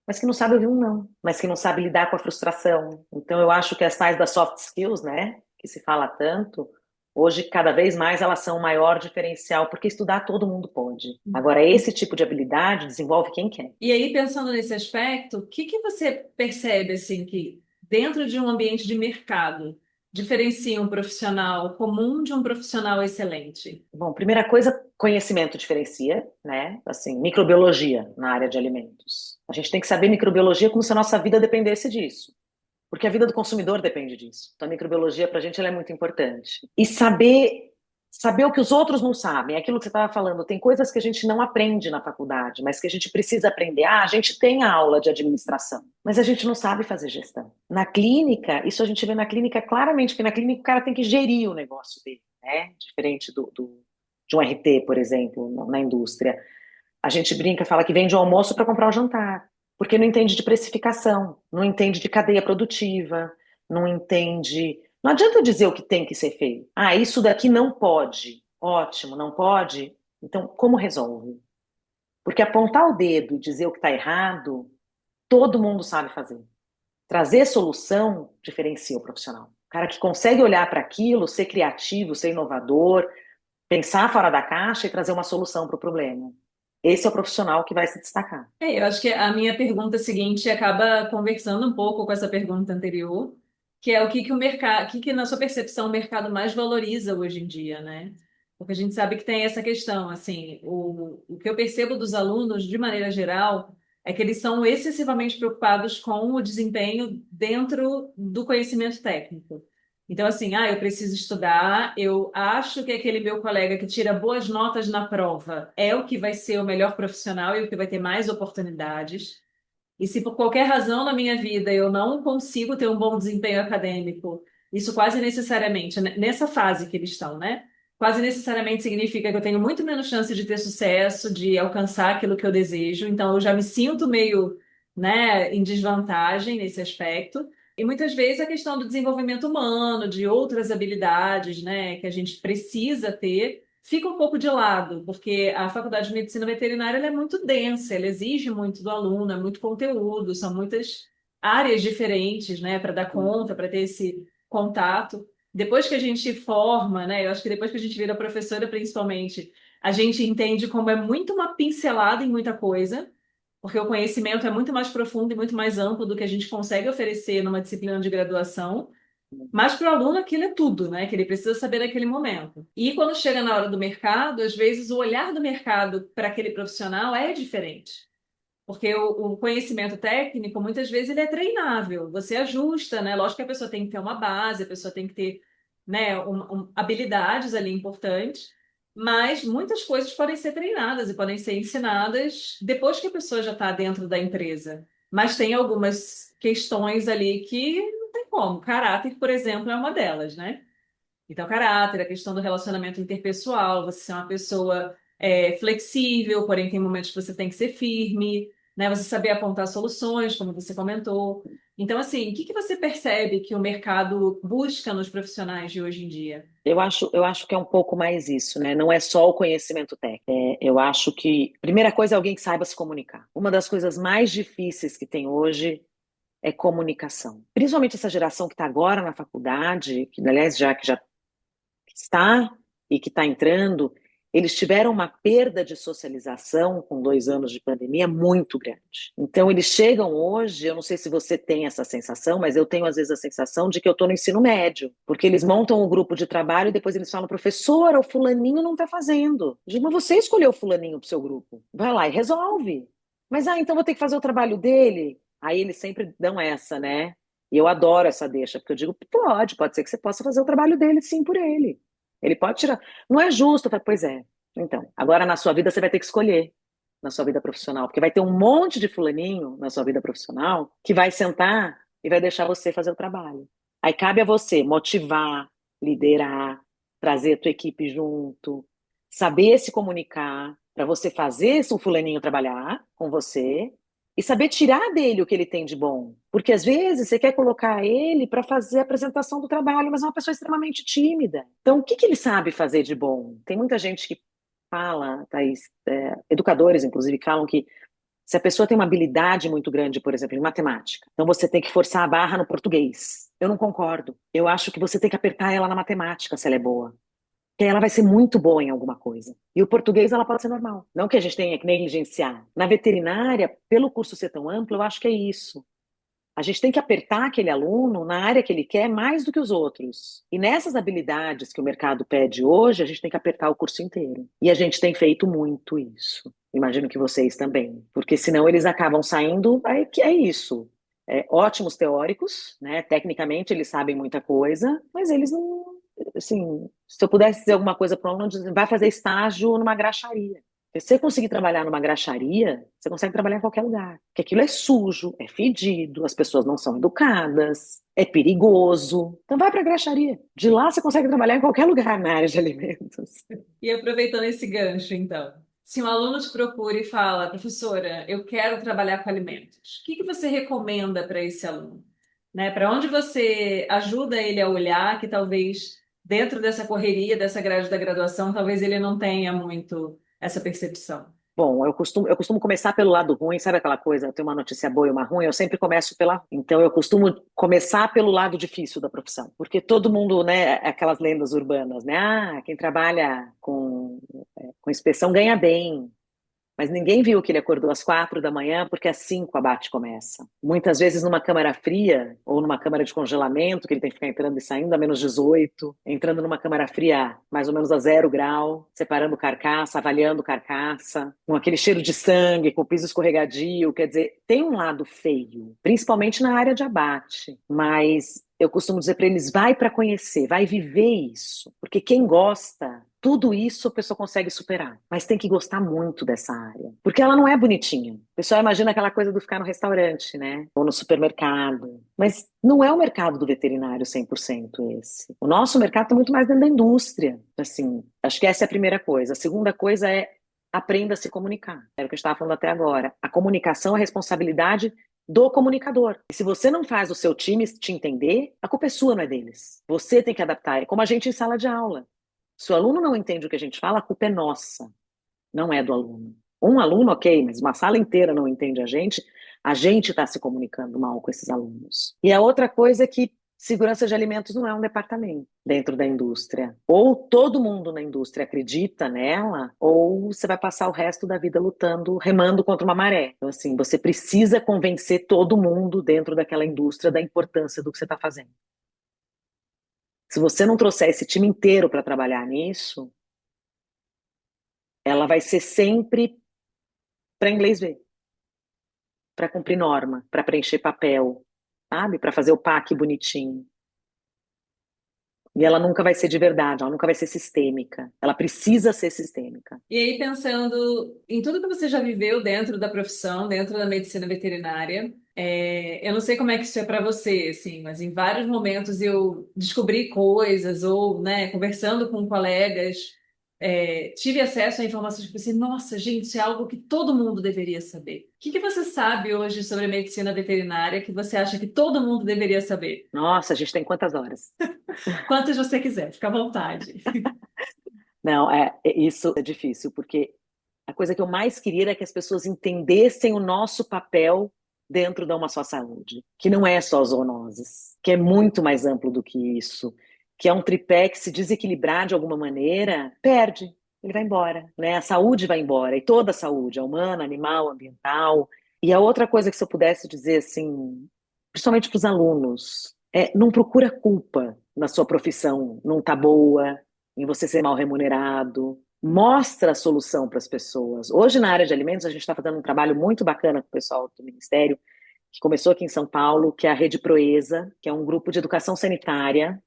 Speaker 2: mas que não sabe ouvir um não, mas que não sabe lidar com a frustração. Então, eu acho que as tais das soft skills, né, que se fala tanto, hoje, cada vez mais, elas são o maior diferencial, porque estudar todo mundo pode. Agora, esse tipo de habilidade desenvolve quem quer.
Speaker 1: E aí, pensando nesse aspecto, o que que você percebe assim que dentro de um ambiente de mercado diferencia um profissional comum de um profissional excelente?
Speaker 2: Bom, primeira coisa, conhecimento diferencia, né? Assim, microbiologia na área de alimentos. A gente tem que saber microbiologia como se a nossa vida dependesse disso. Porque a vida do consumidor depende disso. Então, a microbiologia, para a gente, ela é muito importante. E saber saber o que os outros não sabem. É aquilo que você estava falando, tem coisas que a gente não aprende na faculdade, mas que a gente precisa aprender. Ah, a gente tem a aula de administração, mas a gente não sabe fazer gestão. Na clínica, isso a gente vê na clínica claramente, que na clínica o cara tem que gerir o negócio dele, né? Diferente de um RT, por exemplo, na indústria. A gente brinca, fala que vende o almoço para comprar o jantar, porque não entende de precificação, não entende de cadeia produtiva, não entende. Não adianta dizer o que tem que ser feito. Ah, isso daqui não pode. Ótimo, não pode. Então, como resolve? Porque apontar o dedo e dizer o que está errado, todo mundo sabe fazer. Trazer solução diferencia o profissional. O cara que consegue olhar para aquilo, ser criativo, ser inovador, pensar fora da caixa e trazer uma solução para o problema. Esse é o profissional que vai se destacar.
Speaker 1: Eu acho que a minha pergunta seguinte acaba conversando um pouco com essa pergunta anterior, que é o que que o mercado, o que que na sua percepção o mercado mais valoriza hoje em dia, né? Porque a gente sabe que tem essa questão, assim, o que eu percebo dos alunos, de maneira geral, é que eles são excessivamente preocupados com o desempenho dentro do conhecimento técnico. Então, assim, eu preciso estudar, eu acho que aquele meu colega que tira boas notas na prova é o que vai ser o melhor profissional e o que vai ter mais oportunidades. E se por qualquer razão na minha vida eu não consigo ter um bom desempenho acadêmico, isso quase necessariamente, nessa fase que eles estão, né? Quase necessariamente significa que eu tenho muito menos chance de ter sucesso, de alcançar aquilo que eu desejo. Então, eu já me sinto meio, né, em desvantagem nesse aspecto. E muitas vezes a questão do desenvolvimento humano, de outras habilidades, né, que a gente precisa ter, fica um pouco de lado, porque a Faculdade de Medicina Veterinária ela é muito densa, ela exige muito do aluno, é muito conteúdo, são muitas áreas diferentes, né, para dar conta, para ter esse contato. Depois que a gente forma, né, eu acho que depois que a gente vira professora, principalmente, a gente entende como é muito uma pincelada em muita coisa, porque o conhecimento é muito mais profundo e muito mais amplo do que a gente consegue oferecer numa disciplina de graduação. Mas para o aluno aquilo é tudo, né? Que ele precisa saber naquele momento. E quando chega na hora do mercado, às vezes o olhar do mercado para aquele profissional é diferente. Porque o conhecimento técnico, muitas vezes, ele é treinável. Você ajusta, né? Lógico que a pessoa tem que ter uma base, a pessoa tem que ter, né, habilidades ali importantes, mas muitas coisas podem ser treinadas e podem ser ensinadas depois que a pessoa já está dentro da empresa. Mas tem algumas questões ali que não tem como. Caráter, por exemplo, é uma delas, né? Então, caráter, a questão do relacionamento interpessoal, você ser uma pessoa flexível, porém tem momentos que você tem que ser firme, né? Você saber apontar soluções, como você comentou. Então, assim, o que que você percebe que o mercado busca nos profissionais de hoje em dia?
Speaker 2: Eu acho que é um pouco mais isso, né? Não é só o conhecimento técnico. Eu acho que, primeira coisa, é alguém que saiba se comunicar. Uma das coisas mais difíceis que tem hoje é comunicação. Principalmente essa geração que está agora na faculdade, que, aliás, já que já está e que está entrando, eles tiveram uma perda de socialização com 2 anos de pandemia muito grande. Então, eles chegam hoje, eu não sei se você tem essa sensação, mas eu tenho às vezes a sensação de que eu estou no ensino médio, porque eles montam um grupo de trabalho e depois eles falam, professora, o fulaninho não está fazendo. Eu digo, mas você escolheu o fulaninho para o seu grupo. Vai lá e resolve. Mas, então vou ter que fazer o trabalho dele. Aí eles sempre dão essa, né? E eu adoro essa deixa, porque eu digo, pode ser que você possa fazer o trabalho dele sim por ele. Ele pode tirar. Não é justo. Eu falo, pois é. Então, agora na sua vida você vai ter que escolher, na sua vida profissional, porque vai ter um monte de fulaninho na sua vida profissional que vai sentar e vai deixar você fazer o trabalho. Aí cabe a você motivar, liderar, trazer a tua equipe junto, saber se comunicar para você fazer o fulaninho trabalhar com você e saber tirar dele o que ele tem de bom. Porque às vezes você quer colocar ele para fazer a apresentação do trabalho, mas é uma pessoa extremamente tímida. Então, o que que ele sabe fazer de bom? Tem muita gente que fala, Thaís, educadores, inclusive, falam que se a pessoa tem uma habilidade muito grande, por exemplo, em matemática, então você tem que forçar a barra no português. Eu não concordo. Eu acho que você tem que apertar ela na matemática, se ela é boa. Que ela vai ser muito boa em alguma coisa. E o português, ela pode ser normal. Não que a gente tenha que negligenciar. Na veterinária, pelo curso ser tão amplo, eu acho que é isso. A gente tem que apertar aquele aluno na área que ele quer mais do que os outros. E nessas habilidades que o mercado pede hoje, a gente tem que apertar o curso inteiro. E a gente tem feito muito isso. Imagino que vocês também. Porque senão eles acabam saindo, que é isso. Ótimos teóricos, né? Tecnicamente eles sabem muita coisa, mas eles assim, se eu pudesse dizer alguma coisa para um aluno, vai fazer estágio numa graxaria. Se você conseguir trabalhar numa graxaria, você consegue trabalhar em qualquer lugar. Porque aquilo é sujo, é fedido, as pessoas não são educadas, é perigoso. Então vai para a graxaria. De lá você consegue trabalhar em qualquer lugar na área de alimentos.
Speaker 1: E aproveitando esse gancho, então, se um aluno te procura e fala, professora, eu quero trabalhar com alimentos, o que que você recomenda para esse aluno? Né? Para onde você ajuda ele a olhar que talvez dentro dessa correria, dessa grade da graduação, talvez ele não tenha muito essa percepção?
Speaker 2: Bom, eu costumo começar pelo lado ruim, sabe aquela coisa, tem uma notícia boa e uma ruim, eu sempre começo pela. Então eu costumo começar pelo lado difícil da profissão, porque todo mundo, né, aquelas lendas urbanas, né? Ah, quem trabalha com inspeção ganha bem. Mas ninguém viu que ele acordou às 4 da manhã, porque às 5 a bate começa. Muitas vezes numa câmara fria, ou numa câmara de congelamento, que ele tem que ficar entrando e saindo a -18, entrando numa câmara fria mais ou menos a 0 grau, separando carcaça, avaliando carcaça, com aquele cheiro de sangue, com o piso escorregadio. Quer dizer, tem um lado feio, principalmente na área de abate, mas eu costumo dizer para eles, vai para conhecer, vai viver isso, porque quem gosta, tudo isso a pessoa consegue superar, mas tem que gostar muito dessa área, porque ela não é bonitinha. O pessoal imagina aquela coisa do ficar no restaurante, né, ou no supermercado, mas não é o mercado do veterinário 100% esse. O nosso mercado está muito mais dentro da indústria, assim, acho que essa é a primeira coisa. A segunda coisa é aprenda a se comunicar, era o que eu estava falando até agora. A comunicação é responsabilidade do comunicador. E se você não faz o seu time te entender, a culpa é sua, não é deles. Você tem que adaptar. É como a gente em sala de aula. Se o aluno não entende o que a gente fala, a culpa é nossa, não é do aluno. Um aluno, ok, mas uma sala inteira não entende a gente está se comunicando mal com esses alunos. E a outra coisa é que segurança de alimentos não é um departamento dentro da indústria. Ou todo mundo na indústria acredita nela, ou você vai passar o resto da vida lutando, remando contra uma maré. Então, assim, você precisa convencer todo mundo dentro daquela indústria da importância do que você está fazendo. Se você não trouxer esse time inteiro para trabalhar nisso, ela vai ser sempre para inglês ver, para cumprir norma, para preencher papel, sabe? Para fazer o PAC bonitinho. E ela nunca vai ser de verdade, ela nunca vai ser sistêmica. Ela precisa ser sistêmica.
Speaker 1: E aí, pensando em tudo que você já viveu dentro da profissão, dentro da medicina veterinária, eu não sei como é que isso é para você, assim, mas em vários momentos eu descobri coisas ou, né, conversando com colegas, tive acesso a informações que eu pensei, nossa, gente, isso é algo que todo mundo deveria saber. O que que você sabe hoje sobre a medicina veterinária que você acha que todo mundo deveria saber?
Speaker 2: Nossa, a gente tem quantas horas?
Speaker 1: Quantas você quiser, fica à vontade.
Speaker 2: Não, isso é difícil, porque a coisa que eu mais queria era que as pessoas entendessem o nosso papel dentro da Uma Só Saúde, que não é só zoonoses, que é muito mais amplo do que isso, que é um tripé que se desequilibrar de alguma maneira, perde, ele vai embora, né? A saúde vai embora, e toda a saúde, a humana, animal, ambiental. E a outra coisa que se eu pudesse dizer assim, principalmente para os alunos, não procura culpa na sua profissão, não tá boa, em você ser mal remunerado. Mostra a solução para as pessoas. Hoje, na área de alimentos, a gente está fazendo um trabalho muito bacana com o pessoal do Ministério, que começou aqui em São Paulo, que é a Rede Proeza, que é um grupo de educação sanitária,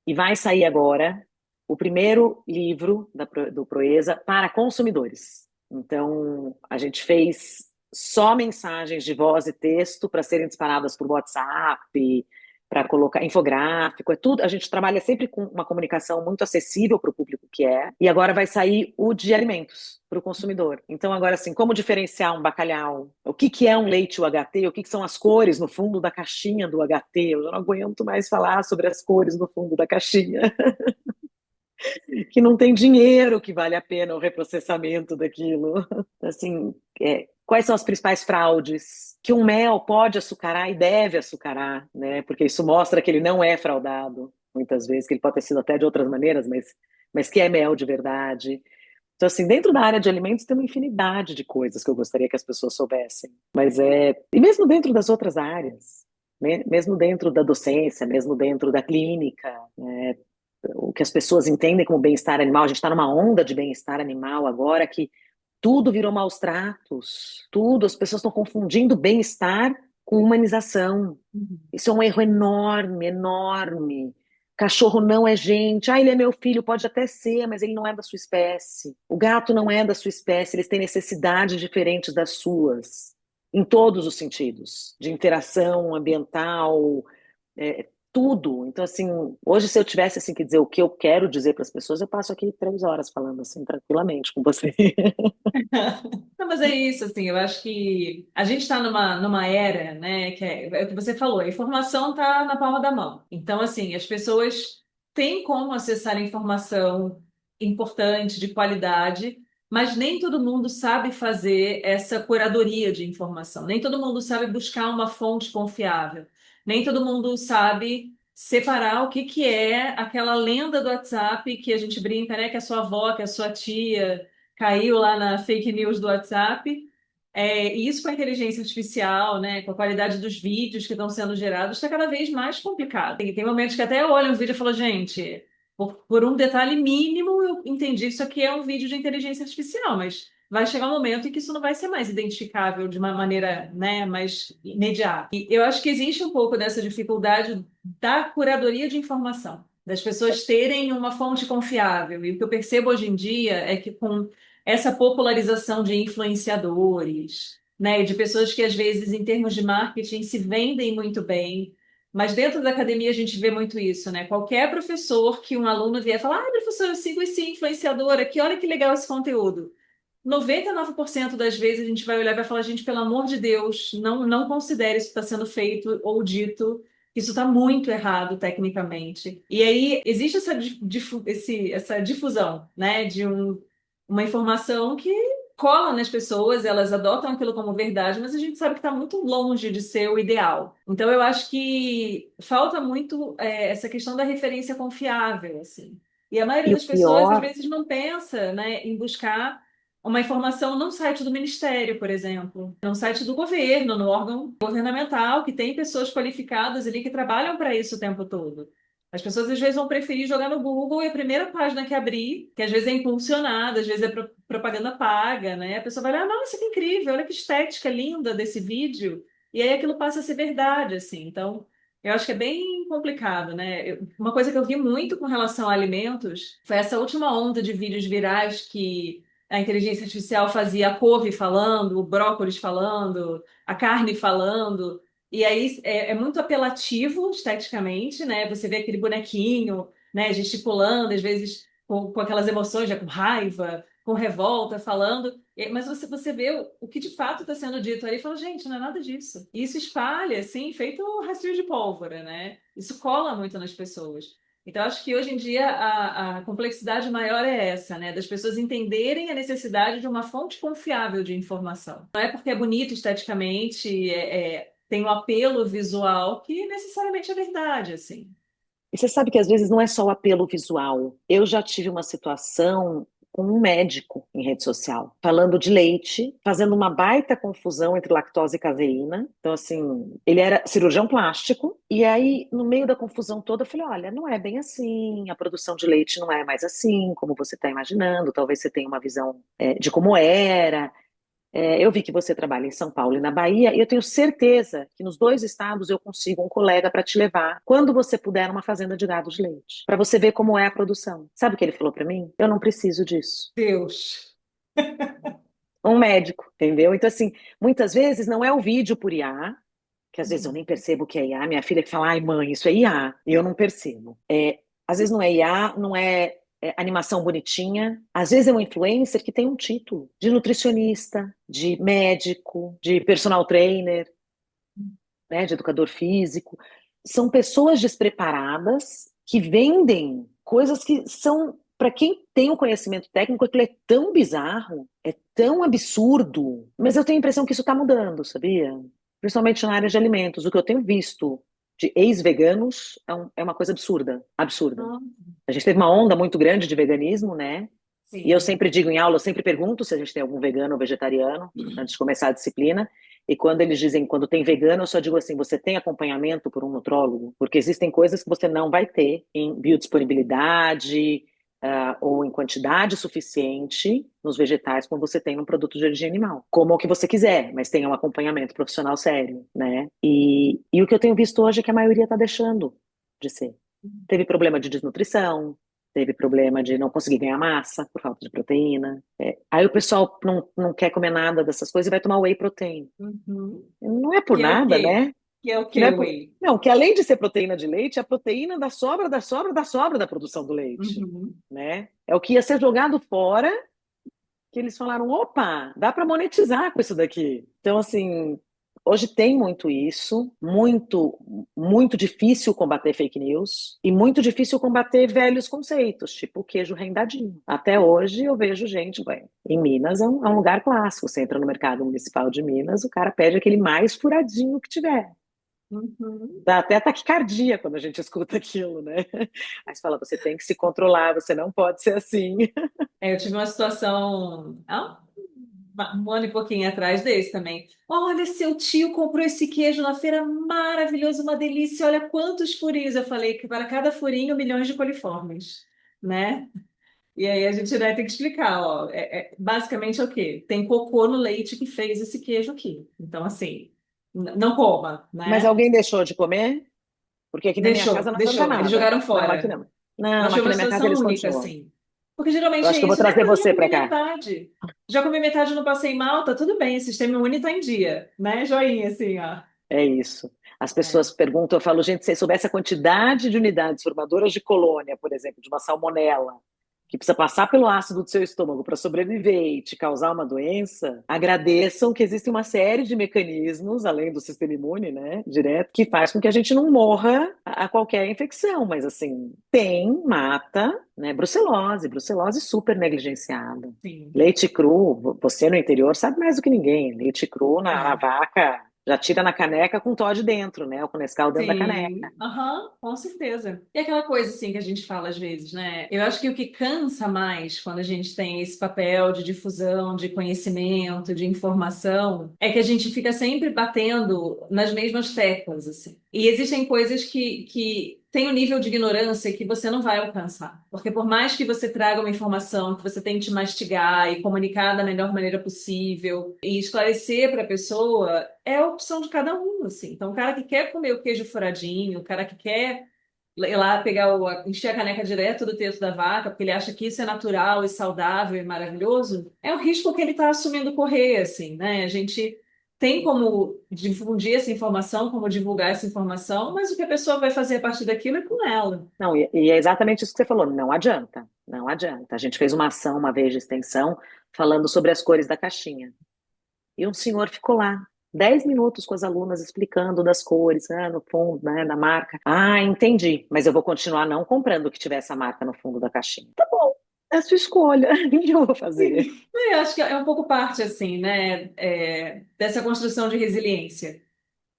Speaker 2: e vai sair agora o primeiro livro do Proeza para consumidores. Então, a gente fez só mensagens de voz e texto para serem disparadas por WhatsApp, para colocar infográfico, é tudo. A gente trabalha sempre com uma comunicação muito acessível para o público que é. E agora vai sair o de alimentos para o consumidor. Então, agora assim, como diferenciar um bacalhau? O que que é um leite UHT? O que que são as cores no fundo da caixinha do UHT? Eu não aguento mais falar sobre as cores no fundo da caixinha. Que não tem dinheiro que vale a pena o reprocessamento daquilo. Assim, quais são as principais fraudes? Que um mel pode açucarar e deve açucarar, né? Porque isso mostra que ele não é fraudado, muitas vezes, que ele pode ter sido até de outras maneiras, mas que é mel de verdade. Então, assim, dentro da área de alimentos tem uma infinidade de coisas que eu gostaria que as pessoas soubessem. E mesmo dentro das outras áreas, mesmo dentro da docência, mesmo dentro da clínica, né? O que as pessoas entendem como bem-estar animal. A gente está numa onda de bem-estar animal agora que tudo virou maus tratos, tudo, as pessoas estão confundindo bem-estar com humanização.
Speaker 1: Uhum.
Speaker 2: Isso é um erro enorme, enorme. Cachorro não é gente. Ah, ele é meu filho, pode até ser, mas ele não é da sua espécie. O gato não é da sua espécie, eles têm necessidades diferentes das suas, em todos os sentidos, de interação ambiental, tudo. Então, assim, hoje, se eu tivesse assim que dizer o que eu quero dizer para as pessoas, eu passo aqui 3 horas falando assim tranquilamente com você.
Speaker 1: Não, mas é isso, assim, eu acho que a gente está numa era, né, que é o que você falou, a informação está na palma da mão. Então, assim, as pessoas têm como acessar informação importante, de qualidade, mas nem todo mundo sabe fazer essa curadoria de informação, nem todo mundo sabe buscar uma fonte confiável, nem todo mundo sabe separar o que que é aquela lenda do WhatsApp que a gente brinca, né, que é a sua avó, que é a sua tia caiu lá na fake news do WhatsApp. E isso com a inteligência artificial, né, com a qualidade dos vídeos que estão sendo gerados, está cada vez mais complicado. Tem momentos que até eu olho um vídeo e falo, gente, por um detalhe mínimo, eu entendi que isso aqui é um vídeo de inteligência artificial, mas vai chegar um momento em que isso não vai ser mais identificável de uma maneira, né, mais imediata. E eu acho que existe um pouco dessa dificuldade da curadoria de informação, das pessoas terem uma fonte confiável. E o que eu percebo hoje em dia é que com essa popularização de influenciadores, né, de pessoas que às vezes em termos de marketing se vendem muito bem, mas dentro da academia a gente vê muito isso, né? Qualquer professor que um aluno vier falar, ah, professor, eu sigo esse influenciador aqui, olha que legal esse conteúdo. 99% das vezes a gente vai olhar e vai falar, gente, pelo amor de Deus, não considere isso que está sendo feito ou dito, isso está muito errado tecnicamente. E aí existe essa difusão, né, de uma informação que cola nas pessoas, elas adotam aquilo como verdade, mas a gente sabe que está muito longe de ser o ideal. Então eu acho que falta muito essa questão da referência confiável, assim. E a maioria
Speaker 2: E o
Speaker 1: das pessoas às
Speaker 2: pior,
Speaker 1: vezes não pensa, né, em buscar uma informação num site do Ministério, por exemplo, num site do governo, no órgão governamental, que tem pessoas qualificadas ali que trabalham para isso o tempo todo. As pessoas às vezes vão preferir jogar no Google e a primeira página que abrir, que às vezes é impulsionada, às vezes é propaganda paga, né? A pessoa vai olhar, nossa, que incrível, olha que estética linda desse vídeo. E aí aquilo passa a ser verdade, assim. Então, eu acho que é bem complicado, né? Uma coisa que eu vi muito com relação a alimentos foi essa última onda de vídeos virais que a inteligência artificial fazia a couve falando, o brócolis falando, a carne falando. E aí é muito apelativo esteticamente, né? Você vê aquele bonequinho, né, gesticulando, às vezes com aquelas emoções, já com raiva, com revolta, falando. Mas você vê o que de fato está sendo dito ali e fala, gente, não é nada disso. E isso espalha, assim, feito um rastilho de pólvora, né? Isso cola muito nas pessoas. Então, acho que hoje em dia a complexidade maior é essa, né? Das pessoas entenderem a necessidade de uma fonte confiável de informação. Não é porque é bonito esteticamente, tem um apelo visual que necessariamente é verdade, assim.
Speaker 2: e você sabe que às vezes não é só o apelo visual. Eu já tive uma situação com um médico em rede social, falando de leite, fazendo uma baita confusão entre lactose e caseína. Então, assim, ele era cirurgião plástico, e aí, no meio da confusão toda, eu falei: olha, não é bem assim, a produção de leite não é mais assim, como você está imaginando, talvez você tenha uma visão, de como era. Eu vi que você trabalha em São Paulo e na Bahia, e eu tenho certeza que nos dois estados eu consigo um colega para te levar quando você puder numa fazenda de gado de leite, para você ver como é a produção. Sabe o que ele falou para mim? Eu não preciso disso.
Speaker 1: Deus.
Speaker 2: Um médico, entendeu? Então, assim, muitas vezes não é o vídeo por IA, que às vezes eu
Speaker 1: Uhum.
Speaker 2: nem percebo que é IA. Minha filha que fala, ai mãe, isso é IA, e eu não percebo. Às vezes não é IA, não é, animação bonitinha. Às vezes é um influencer que tem um título de nutricionista, de médico, de personal trainer, né, de educador físico. São pessoas despreparadas que vendem coisas que são, para quem tem o conhecimento técnico, aquilo é tão bizarro, é tão absurdo. Mas eu tenho a impressão que isso está mudando, sabia? Principalmente na área de alimentos. O que eu tenho visto de ex-veganos é uma coisa absurda, absurda.
Speaker 1: Ah,
Speaker 2: A gente teve uma onda muito grande de veganismo, né? E eu
Speaker 1: sim.
Speaker 2: sempre digo em aula, eu sempre pergunto se a gente tem algum vegano ou vegetariano, antes de começar a disciplina. E quando eles dizem, quando tem vegano, eu só digo assim, você tem acompanhamento por um nutrólogo? Porque existem coisas que você não vai ter em biodisponibilidade, ou em quantidade suficiente nos vegetais como você tem num produto de origem animal. Como o que você quiser, mas tenha um acompanhamento profissional sério, né? E o que eu tenho visto hoje é que a maioria está deixando de ser. Teve problema de desnutrição, teve problema de não conseguir ganhar massa por falta de proteína. Aí o pessoal não quer comer nada dessas coisas e vai tomar whey protein.
Speaker 1: Uhum.
Speaker 2: Não é por
Speaker 1: Que é o
Speaker 2: nada,
Speaker 1: quê?
Speaker 2: né?
Speaker 1: Que é o
Speaker 2: Que não
Speaker 1: quê,
Speaker 2: é por...
Speaker 1: whey?
Speaker 2: Não, que além de ser proteína de leite, é a proteína da sobra, da sobra, da sobra da produção do leite,
Speaker 1: Uhum.
Speaker 2: né? É o que ia ser jogado fora que eles falaram, opa, dá para monetizar com isso daqui. Então, assim, hoje tem muito isso, muito difícil combater fake news e muito difícil combater velhos conceitos, tipo o queijo rendadinho. Até hoje eu vejo gente, bem, em Minas é um lugar clássico. Você entra no mercado municipal de Minas, o cara pede aquele mais furadinho que tiver.
Speaker 1: Uhum.
Speaker 2: Dá até taquicardia quando a gente escuta aquilo, né? Aí você fala, você tem que se controlar, você não pode ser assim.
Speaker 1: Eu tive uma situação um ano e pouquinho atrás desse também. Olha, seu tio comprou esse queijo na feira, maravilhoso, uma delícia. Olha quantos furinhos. Eu falei que para cada furinho, milhões de coliformes, né? E aí a gente vai ter que explicar, ó. Basicamente é o quê? Tem cocô no leite que fez esse queijo aqui. Então, assim, não coma,
Speaker 2: Mas
Speaker 1: né?
Speaker 2: alguém deixou de comer? Porque aqui na minha casa
Speaker 1: Deixou,
Speaker 2: não adianta
Speaker 1: deixou. Eles
Speaker 2: nada.
Speaker 1: jogaram
Speaker 2: Não, aqui
Speaker 1: fora.
Speaker 2: não.
Speaker 1: Eu
Speaker 2: Não,
Speaker 1: achei
Speaker 2: aqui
Speaker 1: uma
Speaker 2: na minha casa
Speaker 1: situação
Speaker 2: eles
Speaker 1: única,
Speaker 2: continuam.
Speaker 1: assim. Porque
Speaker 2: Eu
Speaker 1: geralmente
Speaker 2: acho
Speaker 1: é
Speaker 2: que eu vou
Speaker 1: isso. Ah,
Speaker 2: trazer
Speaker 1: mas já
Speaker 2: você
Speaker 1: comi
Speaker 2: para cá.
Speaker 1: metade. Já comi metade, não passei mal, tá tudo bem. O sistema imune tá em dia, né? Joinha, assim, ó.
Speaker 2: É isso. As
Speaker 1: É.
Speaker 2: pessoas perguntam, eu falo, gente, se você soubesse a quantidade de unidades formadoras de colônia, por exemplo, de uma salmonela, que precisa passar pelo ácido do seu estômago para sobreviver e te causar uma doença, agradeçam que existe uma série de mecanismos, além do sistema imune, né, direto, que faz com que a gente não morra a qualquer infecção, mas assim, mata, né, brucelose super negligenciada.
Speaker 1: Sim.
Speaker 2: Leite cru, você no interior sabe mais do que ninguém. Leite cru na
Speaker 1: É.
Speaker 2: vaca já tira na caneca com Toddy dentro, né? Com Nescau dentro da caneca.
Speaker 1: Sim, aham, com certeza. E aquela coisa assim que a gente fala às vezes, né? Eu acho que o que cansa mais quando a gente tem esse papel de difusão, de conhecimento, de informação, é que a gente fica sempre batendo nas mesmas teclas, assim. E existem coisas que têm um nível de ignorância que você não vai alcançar. Porque por mais que você traga uma informação, que você tente mastigar e comunicar da melhor maneira possível e esclarecer para a pessoa, é a opção de cada um, assim. Então, o cara que quer comer o queijo furadinho, o cara que quer ir lá pegar encher a caneca direto do teto da vaca, porque ele acha que isso é natural e saudável e maravilhoso, é o risco que ele está assumindo correr, assim, né? A gente tem como difundir essa informação, como divulgar essa informação, mas o que a pessoa vai fazer a partir daquilo é com ela.
Speaker 2: Não, e é exatamente isso que você falou. Não adianta, não adianta. A gente fez uma ação uma vez de extensão falando sobre as cores da caixinha. E um senhor ficou lá 10 minutos com as alunas explicando das cores, no fundo, né, da marca. Ah, entendi, mas eu vou continuar não comprando o que tiver essa marca no fundo da caixinha. Tá bom, é a sua escolha. O que eu vou fazer?
Speaker 1: Sim. Eu acho que é um pouco parte, assim, né, dessa construção de resiliência,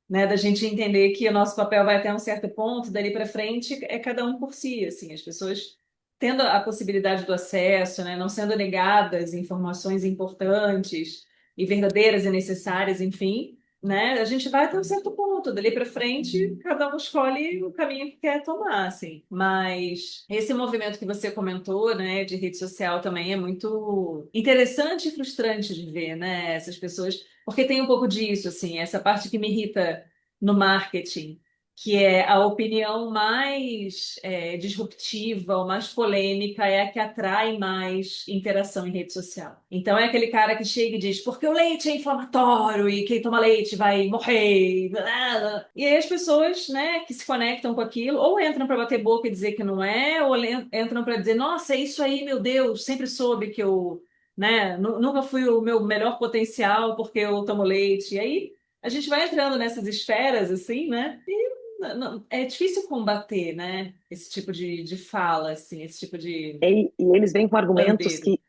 Speaker 1: né, da gente entender que o nosso papel vai até um certo ponto, dali para frente é cada um por si, assim, as pessoas tendo a possibilidade do acesso, né, não sendo negadas informações importantes e verdadeiras e necessárias, enfim, né, a gente vai até um certo ponto, dali para frente cada um escolhe o caminho que quer tomar, assim. Mas esse movimento que você comentou, né, de rede social também é muito interessante e frustrante de ver, né, essas pessoas porque tem um pouco disso, assim, essa parte que me irrita no marketing, que é a opinião mais disruptiva ou mais polêmica, é a que atrai mais interação em rede social. Então é aquele cara que chega e diz, porque o leite é inflamatório e quem toma leite vai morrer. Blá, blá. E aí as pessoas, né, que se conectam com aquilo, ou entram para bater boca e dizer que não é, ou entram para dizer, nossa, é isso aí, meu Deus, sempre soube que eu, né? Nunca fui o meu melhor potencial porque eu tomo leite. E aí a gente vai entrando nessas esferas, assim, né? E é difícil combater, né? Esse tipo de fala, assim, esse tipo de
Speaker 2: E eles vêm com argumentos
Speaker 1: bandeira.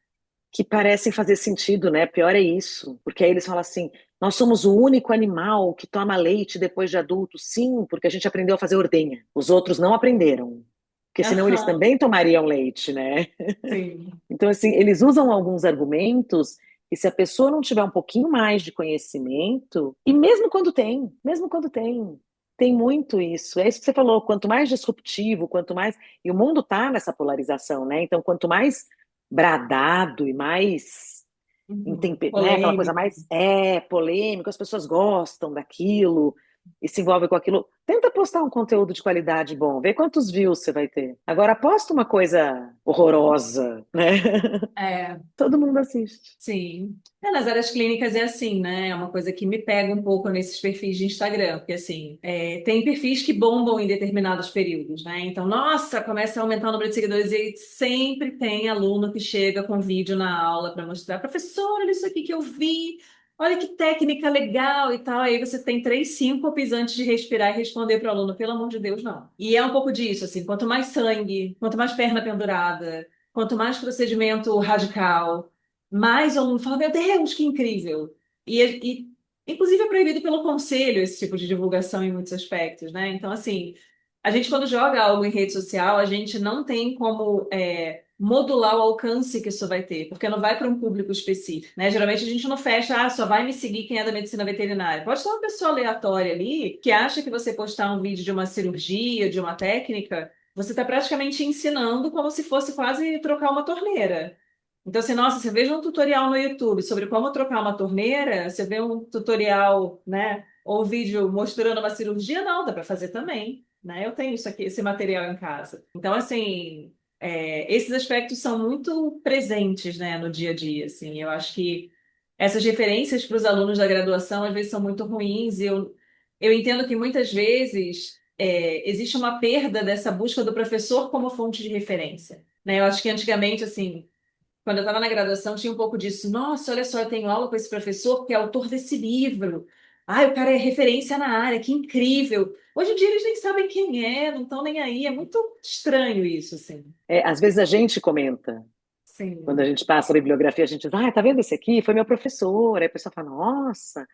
Speaker 2: que parecem fazer sentido, né? Pior é isso, porque aí eles falam assim: nós somos o único animal que toma leite depois de adulto. Sim, porque a gente aprendeu a fazer ordenha. Os outros não aprenderam, porque senão eles
Speaker 1: Aham,
Speaker 2: também tomariam leite, né?
Speaker 1: sim.
Speaker 2: Então, assim, eles usam alguns argumentos que se a pessoa não tiver um pouquinho mais de conhecimento, e mesmo quando tem muito isso. É isso que você falou, quanto mais disruptivo, quanto mais. E o mundo está nessa polarização, né? Então, quanto mais bradado e mais
Speaker 1: Uhum.
Speaker 2: né, aquela coisa
Speaker 1: Polêmico.
Speaker 2: mais polêmica, as pessoas gostam daquilo. e se envolve com aquilo, tenta postar um conteúdo de qualidade bom, vê quantos views você vai ter. Agora posta uma coisa horrorosa, né?
Speaker 1: É,
Speaker 2: Todo mundo assiste.
Speaker 1: sim. Nas áreas clínicas é assim, né? É uma coisa que me pega um pouco nesses perfis de Instagram, porque assim, tem perfis que bombam em determinados períodos, né? Então, nossa, começa a aumentar o número de seguidores e sempre tem aluno que chega com vídeo na aula para mostrar, professor, olha isso aqui que eu vi, olha que técnica legal e tal. Aí você tem três síncopes antes de respirar e responder para o aluno, pelo amor de Deus, não. E é um pouco disso, assim, quanto mais sangue, quanto mais perna pendurada, quanto mais procedimento radical, mais aluno fala, meu Deus, que incrível. Inclusive, é proibido pelo conselho esse tipo de divulgação em muitos aspectos, né? Então, assim, a gente, quando joga algo em rede social, a gente não tem como modular o alcance que isso vai ter, porque não vai para um público específico, né? Geralmente a gente não fecha, só vai me seguir quem é da medicina veterinária. Pode ser uma pessoa aleatória ali que acha que você postar um vídeo de uma cirurgia, de uma técnica, você está praticamente ensinando como se fosse quase trocar uma torneira. Então, assim, nossa, você veja um tutorial no YouTube sobre como trocar uma torneira, você vê um tutorial, né, ou um vídeo mostrando uma cirurgia, não, dá para fazer também, né? Eu tenho isso aqui, esse material em casa. Então, assim, esses aspectos são muito presentes, né, no dia a dia, assim. Eu acho que essas referências para os alunos da graduação às vezes são muito ruins e eu entendo que muitas vezes existe uma perda dessa busca do professor como fonte de referência, né? Eu acho que antigamente, assim, quando eu estava na graduação, tinha um pouco disso. Nossa, olha só, eu tenho aula com esse professor que é autor desse livro. Ai, o cara é referência na área, que incrível. Hoje em dia eles nem sabem quem é, não estão nem aí. É muito estranho isso, assim.
Speaker 2: Às vezes a gente comenta, quando a
Speaker 1: Sim.
Speaker 2: gente passa a bibliografia, a gente diz, tá vendo esse aqui? Foi meu professor. Aí a pessoa fala, nossa.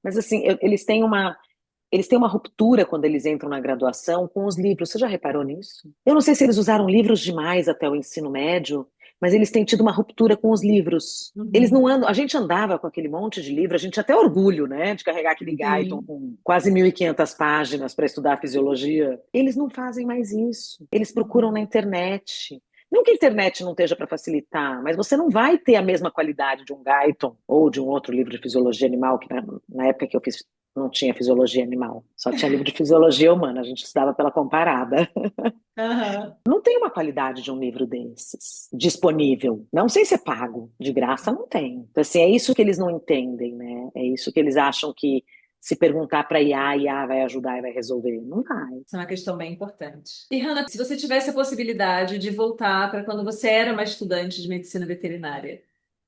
Speaker 2: Mas assim, eles têm uma ruptura quando eles entram na graduação com os livros. Você já reparou nisso? Eu não sei se eles usaram livros demais até o ensino médio, mas eles têm tido uma ruptura com os livros. Eles não
Speaker 1: Uhum.
Speaker 2: andam. A gente andava com aquele monte de livro, a gente tinha até orgulho, né, de carregar aquele Guyton
Speaker 1: Sim.
Speaker 2: com quase 1.500 páginas para estudar fisiologia. Eles não fazem mais isso. Eles procuram na
Speaker 1: Uhum.
Speaker 2: internet. Não que a internet não esteja para facilitar, mas você não vai ter a mesma qualidade de um Guyton ou de um outro livro de fisiologia animal, que na época que eu fiz não tinha fisiologia animal, só tinha livro de fisiologia humana, a gente estudava pela comparada.
Speaker 1: Aham.
Speaker 2: Não tem uma qualidade de um livro desses disponível. Não sei se é pago, de graça não tem. Então, assim, é isso que eles não entendem, né? É isso que eles acham que se perguntar para IA vai ajudar e vai resolver. Não vai.
Speaker 1: Isso é uma questão bem importante. E, Hanna, se você tivesse a possibilidade de voltar para quando você era uma estudante de medicina veterinária,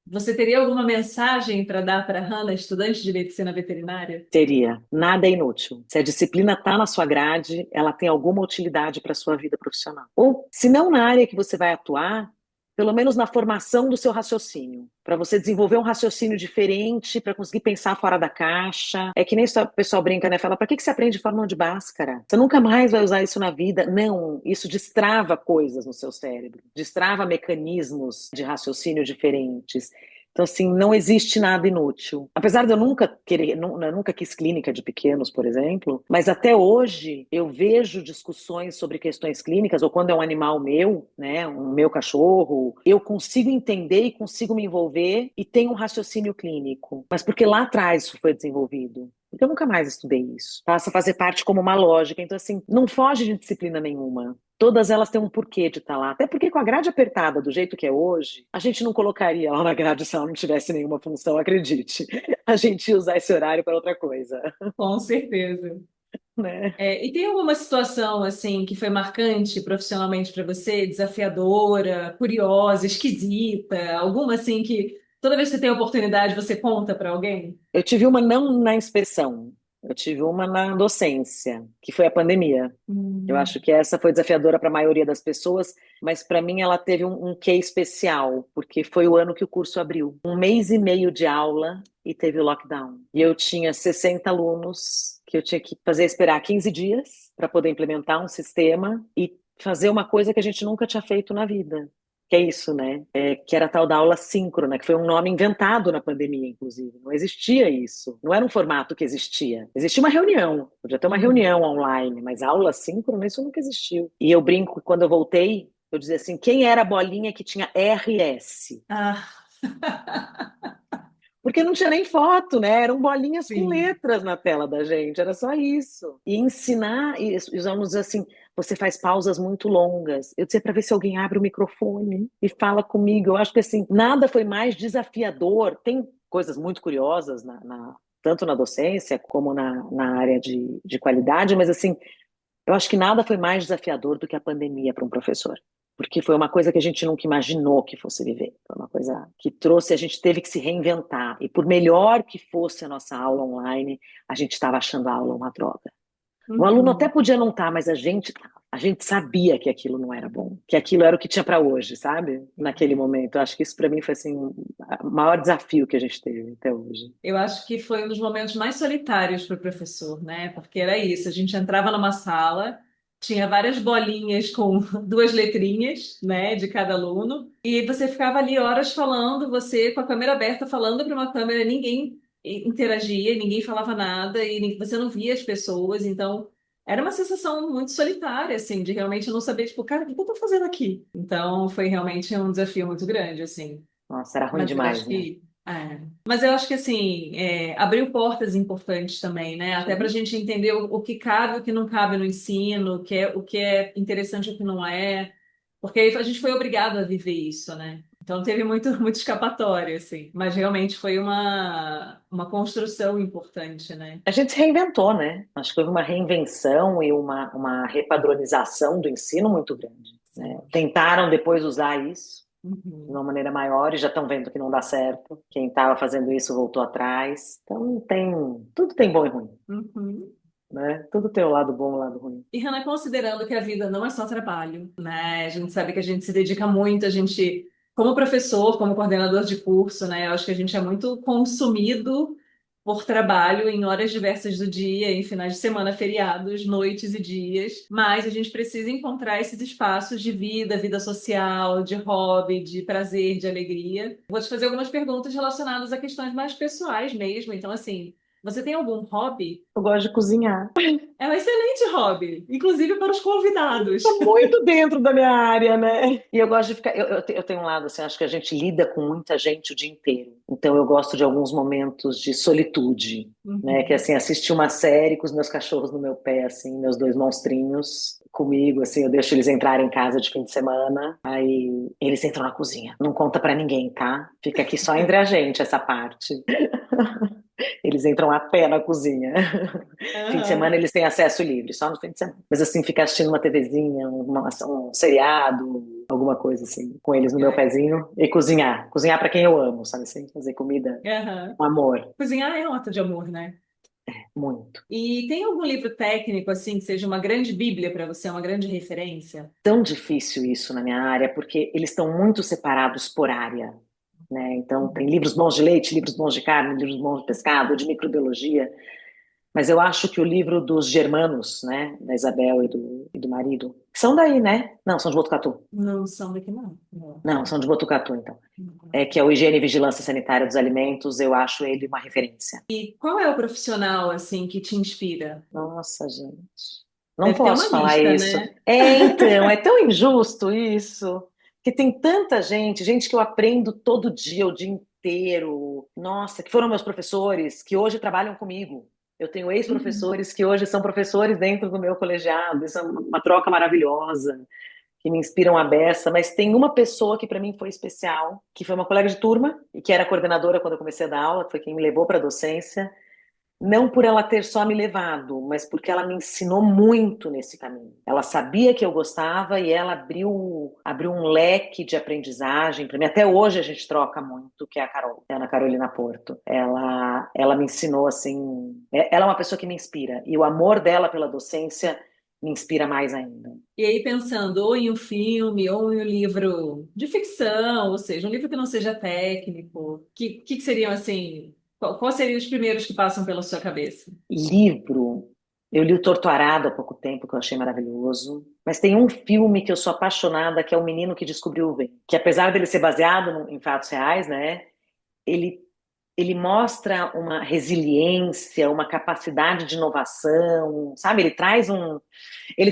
Speaker 1: você teria alguma mensagem para dar para Hanna, estudante de medicina veterinária?
Speaker 2: Teria. Nada é inútil. Se a disciplina está na sua grade, ela tem alguma utilidade para a sua vida profissional. Ou, se não na área que você vai atuar, pelo menos na formação do seu raciocínio. Para você desenvolver um raciocínio diferente, para conseguir pensar fora da caixa. É que nem o pessoal brinca, né? Fala, para que você aprende fórmula de Bhaskara? Você nunca mais vai usar isso na vida. Não, isso destrava coisas no seu cérebro. Destrava mecanismos de raciocínio diferentes. Então, assim, não existe nada inútil. Apesar de eu nunca querer, eu nunca quis clínica de pequenos, por exemplo, mas até hoje eu vejo discussões sobre questões clínicas, ou quando é um animal meu, né, um meu cachorro, eu consigo entender e consigo me envolver e tenho um raciocínio clínico. Mas porque lá atrás isso foi desenvolvido. Então, eu nunca mais estudei isso. Passa a fazer parte como uma lógica. Então, assim, não foge de disciplina nenhuma. Todas elas têm um porquê de estar lá. Até porque com a grade apertada do jeito que é hoje, a gente não colocaria ela na grade se ela não tivesse nenhuma função, acredite. A gente ia usar esse horário para outra coisa,
Speaker 1: Com certeza.
Speaker 2: né?
Speaker 1: E tem alguma situação assim que foi marcante profissionalmente para você, desafiadora, curiosa, esquisita, alguma assim que toda vez que você tem oportunidade você conta para alguém?
Speaker 2: Eu tive uma não na inspeção, eu tive uma na docência, que foi a pandemia. Eu acho
Speaker 1: Hum.
Speaker 2: que essa foi desafiadora para a maioria das pessoas, mas para mim ela teve um quê especial, porque foi o ano que o curso abriu. Um mês e meio de aula e teve o lockdown. E eu tinha 60 alunos que eu tinha que fazer esperar 15 dias para poder implementar um sistema e fazer uma coisa que a gente nunca tinha feito na vida. Que é isso, né? Que era a tal da aula síncrona, que foi um nome inventado na pandemia, inclusive. Não existia isso. Não era um formato que existia. Existia uma reunião, podia ter uma
Speaker 1: Uhum.
Speaker 2: reunião online, mas aula síncrona, isso nunca existiu. E eu brinco, quando eu voltei, eu dizia assim: quem era a bolinha que tinha RS?
Speaker 1: Ah,
Speaker 2: Porque não tinha nem foto, né? Eram bolinhas com
Speaker 1: Sim.
Speaker 2: letras na tela da gente, era só isso. E ensinar, e os alunos diziam assim, você faz pausas muito longas. Eu dizia para ver se alguém abre o microfone e fala comigo. Eu acho que assim, nada foi mais desafiador. Tem coisas muito curiosas tanto na docência como na área de qualidade, mas assim, eu acho que nada foi mais desafiador do que a pandemia para um professor. Porque foi uma coisa que a gente nunca imaginou que fosse viver. Foi uma coisa que trouxe, a gente teve que se reinventar. E por melhor que fosse a nossa aula online, a gente estava achando a aula uma droga. O aluno até
Speaker 1: Uhum.
Speaker 2: podia não estar, mas a gente sabia que aquilo não era bom, que aquilo era o que tinha para hoje, sabe? Naquele momento. Eu acho que isso para mim foi assim, o maior desafio que a gente teve até hoje.
Speaker 1: Eu acho que foi um dos momentos mais solitários para o professor, né? Porque era isso, a gente entrava numa sala, tinha várias bolinhas com duas letrinhas, né, de cada aluno, e você ficava ali horas falando, você com a câmera aberta falando para uma câmera, ninguém interagia, ninguém falava nada e você não via as pessoas, então era uma sensação muito solitária, assim, de realmente não saber, tipo, cara, o que eu tô fazendo aqui? Então foi realmente um desafio muito grande, assim.
Speaker 2: Nossa, era ruim
Speaker 1: Mas eu acho
Speaker 2: demais, né?
Speaker 1: que. Mas eu acho que assim, abriu portas importantes também, né? Até para a
Speaker 2: Sim.
Speaker 1: gente entender o que cabe e o que não cabe no ensino, o que é interessante e o que não é. Porque aí a gente foi obrigado a viver isso, né? Então teve muito, muito escapatória, assim. Mas realmente foi uma construção importante, né?
Speaker 2: A gente se reinventou, né? Acho que houve uma reinvenção e uma repadronização do ensino muito grande, né?
Speaker 1: Sim.
Speaker 2: Tentaram depois usar isso de
Speaker 1: Uhum.
Speaker 2: uma maneira maior e já estão vendo que não dá certo. Quem estava fazendo isso voltou atrás. Então tudo tem bom e ruim,
Speaker 1: Uhum.
Speaker 2: né? Tudo tem o lado bom e o lado ruim.
Speaker 1: E, Hannah, considerando que a vida não é só trabalho, né? A gente sabe que a gente se dedica muito, a gente, como professor, como coordenador de curso, né? Eu acho que a gente é muito consumido por trabalho em horas diversas do dia, em finais de semana, feriados, noites e dias. Mas a gente precisa encontrar esses espaços de vida, vida social, de hobby, de prazer, de alegria. Vou te fazer algumas perguntas relacionadas a questões mais pessoais mesmo. Então, assim, você tem algum hobby?
Speaker 2: Eu gosto de cozinhar.
Speaker 1: É um excelente hobby, inclusive para os convidados.
Speaker 2: Tô muito dentro da minha área, né? E eu gosto de ficar. Eu tenho um lado assim, acho que a gente lida com muita gente o dia inteiro. Então eu gosto de alguns momentos de solitude, né? Que é
Speaker 1: Uhum.
Speaker 2: assim, assistir uma série com os meus cachorros no meu pé, assim, meus dois monstrinhos comigo, assim, eu deixo eles entrarem em casa de fim de semana, aí eles entram na cozinha. Não conta pra ninguém, tá? Fica aqui só entre a gente essa parte. Eles entram a pé na cozinha. Fim de semana
Speaker 1: Aham.
Speaker 2: eles têm acesso livre, só no fim de semana. Mas assim, ficar assistindo uma TVzinha, um seriado, alguma coisa assim, com eles no meu
Speaker 1: É.
Speaker 2: pezinho e cozinhar. Cozinhar para quem eu amo, sabe assim? Fazer comida
Speaker 1: Aham.
Speaker 2: com amor.
Speaker 1: Cozinhar é um ato de amor, né?
Speaker 2: Muito.
Speaker 1: E tem algum livro técnico, assim, que seja uma grande bíblia para você, uma grande referência?
Speaker 2: Tão difícil isso na minha área, porque eles estão muito separados por área. Né? Então, tem
Speaker 1: Uhum.
Speaker 2: livros bons de leite, livros bons de carne, livros bons de pescado, de microbiologia. Mas eu acho que o livro dos germanos, né, da Isabel e do marido, que são daí, né? Não, são de Botucatu.
Speaker 1: Não são daqui, não. Não.
Speaker 2: Não, são de Botucatu, então.
Speaker 1: Uhum.
Speaker 2: Que é o Higiene e Vigilância Sanitária dos Alimentos, eu acho ele uma referência.
Speaker 1: E qual é o profissional, assim, que te inspira?
Speaker 2: Nossa, gente. Não
Speaker 1: Deve ter uma
Speaker 2: posso falar
Speaker 1: lista,
Speaker 2: isso.
Speaker 1: né?
Speaker 2: Então, é tão injusto isso. Que tem tanta gente que eu aprendo todo dia, o dia inteiro. Nossa, que foram meus professores, que hoje trabalham comigo. Eu tenho
Speaker 1: Uhum.
Speaker 2: ex-professores que hoje são professores dentro do meu colegiado. Isso é uma troca maravilhosa, que me inspiram a beça. Mas tem uma pessoa que para mim foi especial, que foi uma colega de turma e que era coordenadora quando eu comecei a dar aula, foi quem me levou para a docência. Não por ela ter só me levado, mas porque ela me ensinou muito nesse caminho. Ela sabia que eu gostava e ela abriu um leque de aprendizagem para mim. Até hoje a gente troca muito, que é a Carol, é a Ana Carolina Porto. Ela me ensinou assim. Ela é uma pessoa que me inspira e o amor dela pela docência me inspira mais ainda.
Speaker 1: E aí, pensando ou em um filme ou em um livro de ficção, ou seja, um livro que não seja técnico, que seriam assim? Quais seriam os primeiros que passam pela sua cabeça?
Speaker 2: Livro, eu li o Torto Arado há pouco tempo, que eu achei maravilhoso. Mas tem um filme que eu sou apaixonada, que é O Menino que Descobriu o Vento. Que apesar dele ser baseado em fatos reais, né? Ele, ele mostra uma resiliência, uma capacidade de inovação, sabe? Ele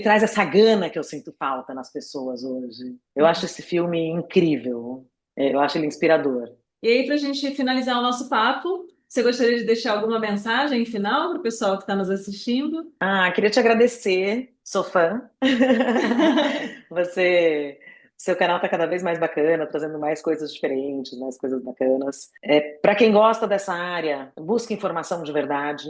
Speaker 2: traz essa gana que eu sinto falta nas pessoas hoje. Eu acho esse filme incrível. Eu acho ele inspirador.
Speaker 1: E aí, para a gente finalizar o nosso papo, você gostaria de deixar alguma mensagem final para o pessoal que está nos assistindo?
Speaker 2: Queria te agradecer, sou fã. Você, seu canal está cada vez mais bacana, trazendo mais coisas diferentes, mais coisas bacanas. Para quem gosta dessa área, busque informação de verdade.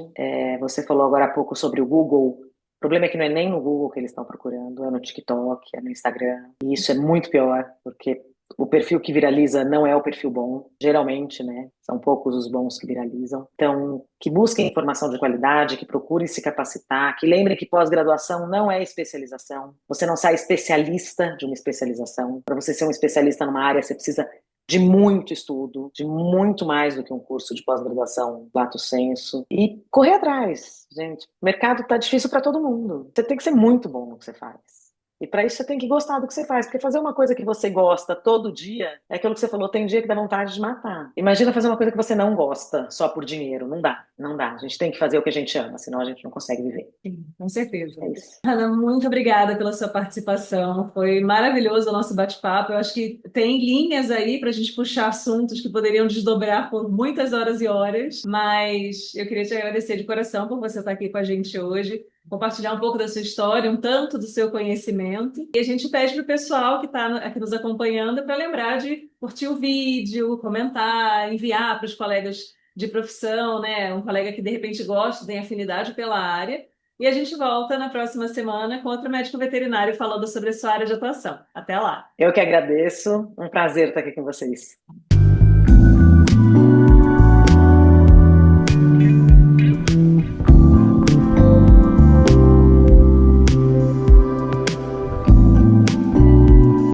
Speaker 2: Você falou agora há pouco sobre o Google. O problema é que não é nem no Google que eles estão procurando, é no TikTok, é no Instagram. E isso é muito pior, porque o perfil que viraliza não é o perfil bom, geralmente, né? São poucos os bons que viralizam. Então, que busquem informação de qualidade, que procurem se capacitar, que lembrem que pós-graduação não é especialização. Você não sai especialista de uma especialização. Para você ser um especialista numa área, você precisa de muito estudo, de muito mais do que um curso de pós-graduação, lato sensu, e correr atrás, gente. O mercado está difícil para todo mundo. Você tem que ser muito bom no que você faz. E para isso você tem que gostar do que você faz, porque fazer uma coisa que você gosta todo dia é aquilo que você falou, tem dia que dá vontade de matar. Imagina fazer uma coisa que você não gosta só por dinheiro, não dá, não dá. A gente tem que fazer o que a gente ama, senão a gente não consegue viver.
Speaker 1: Sim, com certeza.
Speaker 2: É isso.
Speaker 1: Ana, muito obrigada pela sua participação. Foi maravilhoso o nosso bate-papo. Eu acho que tem linhas aí para a gente puxar assuntos que poderiam desdobrar por muitas horas e horas, mas eu queria te agradecer de coração por você estar aqui com a gente hoje, compartilhar um pouco da sua história, um tanto do seu conhecimento. E a gente pede para o pessoal que está aqui nos acompanhando para lembrar de curtir o vídeo, comentar, enviar para os colegas de profissão, né? Um colega que de repente gosta, tem afinidade pela área. E a gente volta na próxima semana com outro médico veterinário falando sobre a sua área de atuação. Até lá.
Speaker 2: Eu que agradeço, um prazer estar aqui com vocês.